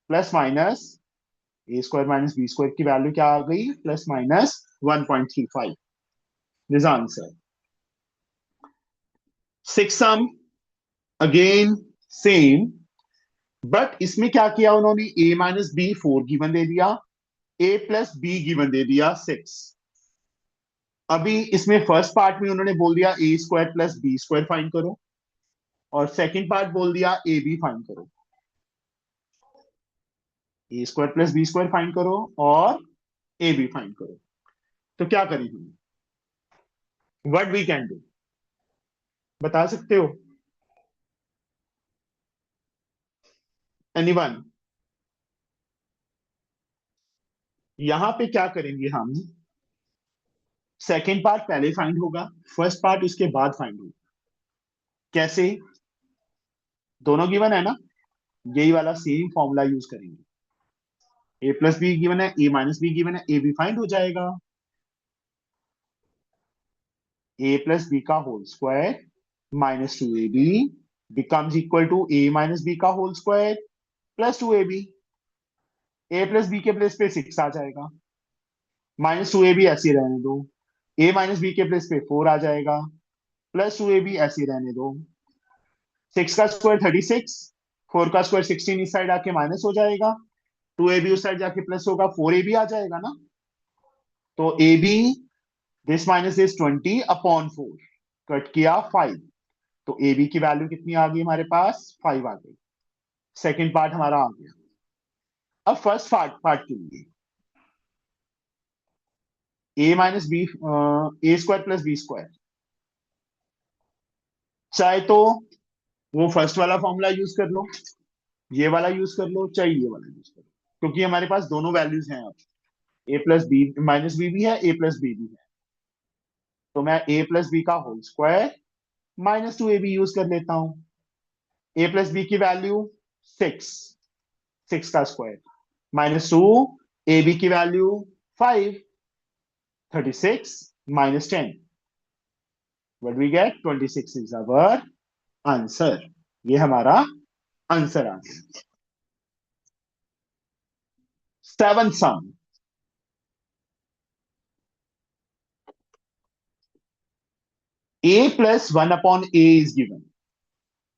A: प्लस माइनस a² - b² की वैल्यू क्या आ गई, +-1.35। This answer. Six some, again same, but इसमें क्या किया उन्होंने, a - b 4 गिवन दे दिया, a + b गिवन दे दिया 6। अभी इसमें फर्स्ट पार्ट में उन्होंने बोल दिया a² + b² फाइंड करो, और सेकंड पार्ट बोल दिया ab फाइंड करो, a² + b² फाइंड करो और ab फाइंड करो। तो क्या करें हम, व्हाट वी कैन डू, बता सकते हो एनीवन? यहां पे क्या करेंगे हम, सेकेंड पार्ट पहले फाइंड होगा, फर्स्ट पार्ट उसके बाद फाइंड होगा। कैसे, दोनों गिवन है ना, यही वाला सेम फॉर्मूला यूज करेंगे। ए प्लस बी गिवन है, ए माइनस बी गिवन है, ए बी फाइंड हो जाएगा। ए प्लस बी का whole square minus 2ab becomes equal to a minus B का whole square plus 2ab। A plus b के place पे 6 आ जाएगा, माइनस 2ab ऐसे रहने दो, ए माइनस बी के प्लेस पे 4 आ जाएगा, प्लस 2ab ऐसे रहने दो। 6 का स्क्वायर 36, 4 का स्क्वायर 16 इस साइड आके माइनस हो जाएगा, 2ab उस साइड जाके प्लस होगा, 4ab आ जाएगा ना। तो ab this minus this 20 upon 4 cut किया 5, तो ab की वैल्यू कितनी आ गई हमारे पास, 5 आ गई। सेकंड पार्ट हमारा आ गया। अब फर्स्ट पार्ट के लिए ए minus B, A square plus B square, चाहे तो वो फर्स्ट वाला फॉर्मूला यूज कर लो, ये वाला यूज कर लो, चाहे ये वाला यूज कर लो, क्योंकि हमारे पास दोनों वैल्यूज हैं। अब a plus B minus b भी है, ए प्लस बी भी है, तो मैं ए प्लस बी का whole square minus 2ab use कर लेता हूं। ए प्लस बी की वैल्यू 6, 6 का स्क्वायर माइनस 2, ए बी की value 5, 36 minus 10, what we get, 26 is our answer. ये हमारा आंसर आ गया। 7th sum, a plus 1 upon a is given,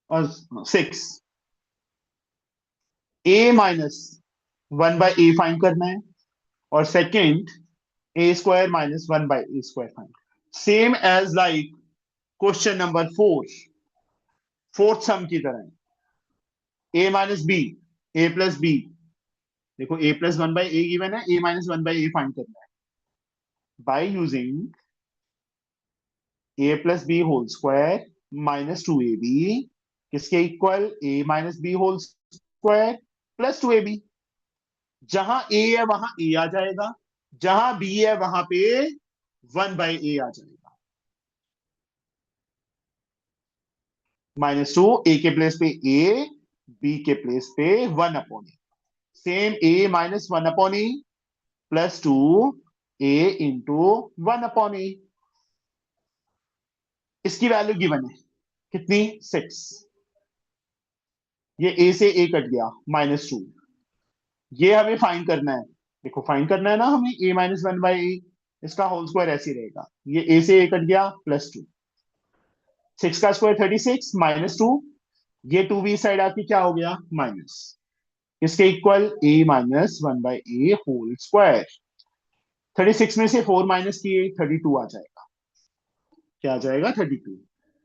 A: और 6, a minus 1 by a find करना है, और second a square minus 1 by a square find, same as like question number 4, fourth sum की तरह, a minus B, a plus b, देखो a plus 1 by a given है, a minus 1 by a find करना है by using a plus B whole square minus 2ab, किसके equal, a minus B whole square plus 2ab। जहां a है वहां a आ जाएगा, जहां b है वहां पे 1 by a आ जाएगा, माइनस 2, a के प्लेस पे a, b के प्लेस पे 1 upon a, same a minus 1 upon a plus 2 a into 1 upon a। इसकी वैल्यू गिवन है कितनी, 6, ये a से a कट गया माइनस 2, ये हमें फाइंड करना है। देखो फाइंड करना है ना हमें, a माइनस 1 बाई ए, इसका होल स्क्वायर ऐसे ही रहेगा, ये a से a कट गया प्लस 2, 6 का स्क्वायर 36 माइनस 2, ये 2 भी साइड आके क्या हो गया, माइनस, इसके equal a minus 1 by a whole square. 36 में से 4 माइनस किए 32 आ जाएगा, क्या आ जाएगा, 32,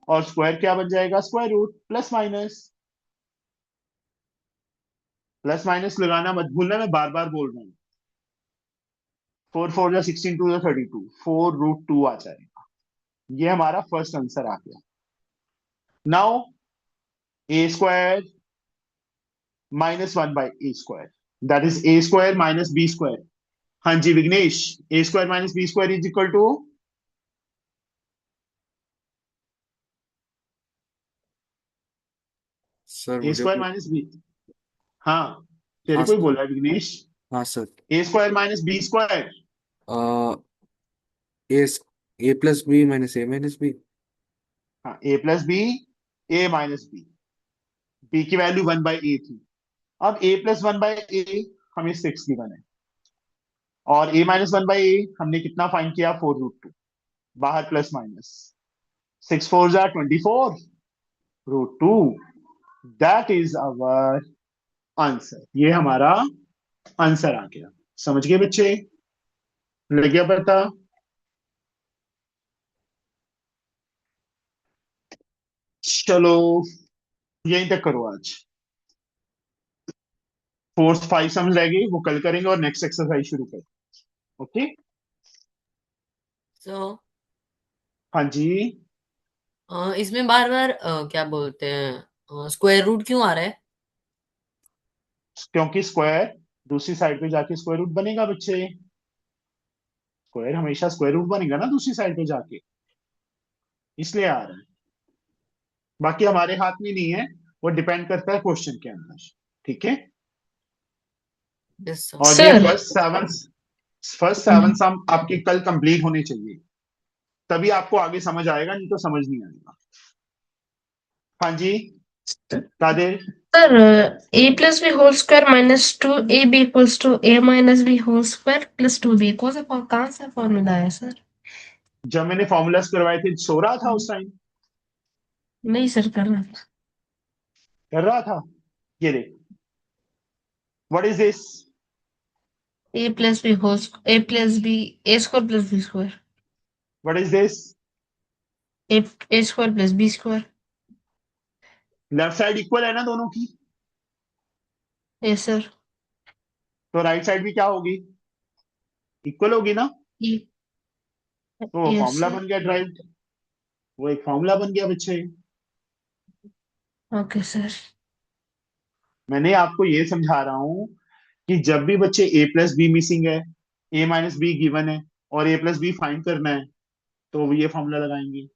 A: और स्क्वायर क्या बन जाएगा, square root, plus minus, plus minus लगाना मत भूलना, मैं बार बार बोल रहा हूं। 4 4 या 16 2 या 32, 4√2 आ जाएगा। ये हमारा फर्स्ट आंसर आ गया। Now A square minus 1 by A square, that is A square minus B square. हाँ जी Vighnesh, A square minus B square is equal to,
C: sir
A: A
C: मुझे
A: स्क्वायर माइनस बी, हाँ तेरे
C: हाँ
A: को ही
C: सर।
A: बोल रहा है विघ्नेश,
C: हाँ सर।
A: ए स्क्वायर माइनस बी स्क्वायर,
C: ए ए प्लस बी माइनस बी।
A: हाँ ए plus B, A minus B, B की वैल्यू 1 बाई ए थी, अब ए प्लस 1 बाई ए हमें 6 गिवन है, और ए माइनस 1 बाई ए हमने कितना फाइंड किया, 4√2, बाहर प्लस माइनस, 6 4 जा 24√2, दैट इज आवर आंसर। ये हमारा आंसर आ गया। समझ गए बच्चे, लग गया पता। चलो यहीं तक करो आज, फोर्थ 5 समझ रह गई, वो कल करेंगे और नेक्स्ट एक्सरसाइज शुरू करेंगे। ओके
B: सो
A: हाँ जी,
B: इसमें बार बार क्या बोलते हैं, स्क्वायर रूट क्यों आ रहा है?
A: क्योंकि स्क्वायर दूसरी साइड पे जाके स्क्वायर रूट बनेगा बच्चे, स्क्वायर हमेशा स्क्वायर रूट बनेगा ना दूसरी साइड पे जाके, इसलिए आ रहा है। बाकी हमारे हाथ में नहीं है, वो डिपेंड करता है क्वेश्चन के अंदर। ठीक है,
B: यस सर।
A: और ये
D: सर
A: फर्स्ट सेवन सम आपके कल कंप्लीट होने चाहिए, तभी आपको आगे समझ आएगा, नहीं तो समझ नहीं आएगा। हाँ जी Qadir,
D: sir a plus B whole square minus two A B equals to a minus B whole square plus two B कौन सा फॉर्मूला है सर?
A: जब मैंने फॉर्मूलाज करवाए थे सो रहा था उस टाइम,
D: नहीं सर, कर रहा था।
A: कर रहा था। ये देख, what is this?
D: a plus B whole a plus b a square plus B square
A: what is this?
D: a square plus B square.
A: Left side equal है ना दोनों की,
D: यस सर।
A: तो राइट साइड भी क्या होगी? इक्वल होगी ना, तो वो
D: यस
A: फॉर्मूला
D: सर।
A: बन गया ड्राइव, वो एक फॉर्मूला बन गया बच्चे।
D: Okay sir.
A: मैंने आपको ये समझा रहा हूं कि जब भी बच्चे ए प्लस बी मिसिंग है, ए माइनस बी गिवन है और ए प्लस बी फाइंड करना है, तो ये फॉर्मूला लगाएंगे।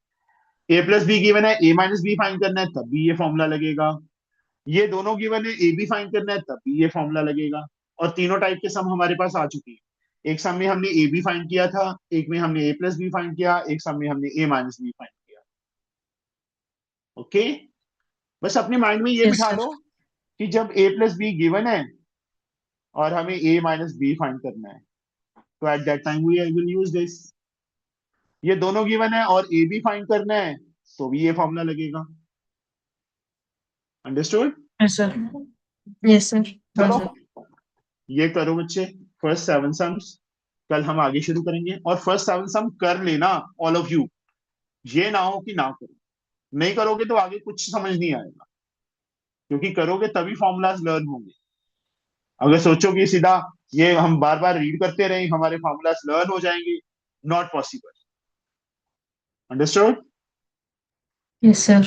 A: ए प्लस बी गिवन है, ए माइनस बी फाइंड करना है, तब भी ये फॉर्मूला लगेगा। ये दोनों गिवन है, ए बी फाइंड करना है, तब भी ये फॉर्मूला लगेगा। और तीनों टाइप के सम हमारे पास आ चुके हैं। एक सम में हमने ए बी फाइंड किया था, एक में हमने ए प्लस बी फाइंड किया, एक सम में हमने ए माइनस बी फाइंड किया। ओके, बस अपने माइंड में ये
D: यस
A: बिठा
D: सर।
A: लो कि जब ए प्लस बी गिवन है और हमें ए माइनस बी फाइंड करना है, तो at that time we will use this. ये दोनों गिवन है और ए बी फाइंड करना है, तो भी ये फॉर्मूला लगेगा। Understood?
D: Yes sir. Yes sir.
A: चलो ये करो बच्चे, फर्स्ट सेवन सम्स। कल हम आगे शुरू करेंगे, और फर्स्ट सेवन सम कर लेना ऑल ऑफ यू। ये ना हो कि ना करो, नहीं करोगे तो आगे कुछ समझ नहीं आएगा, क्योंकि करोगे तभी फॉर्मूलाज लर्न होंगे। अगर सोचो कि सीधा ये हम बार बार रीड करते रहे हमारे फॉर्मूलाज लर्न हो जाएंगे, not possible. Understood?
D: Yes sir.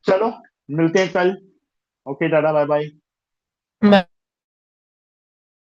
A: चलो मिलते हैं कल। Okay, tata, bye bye.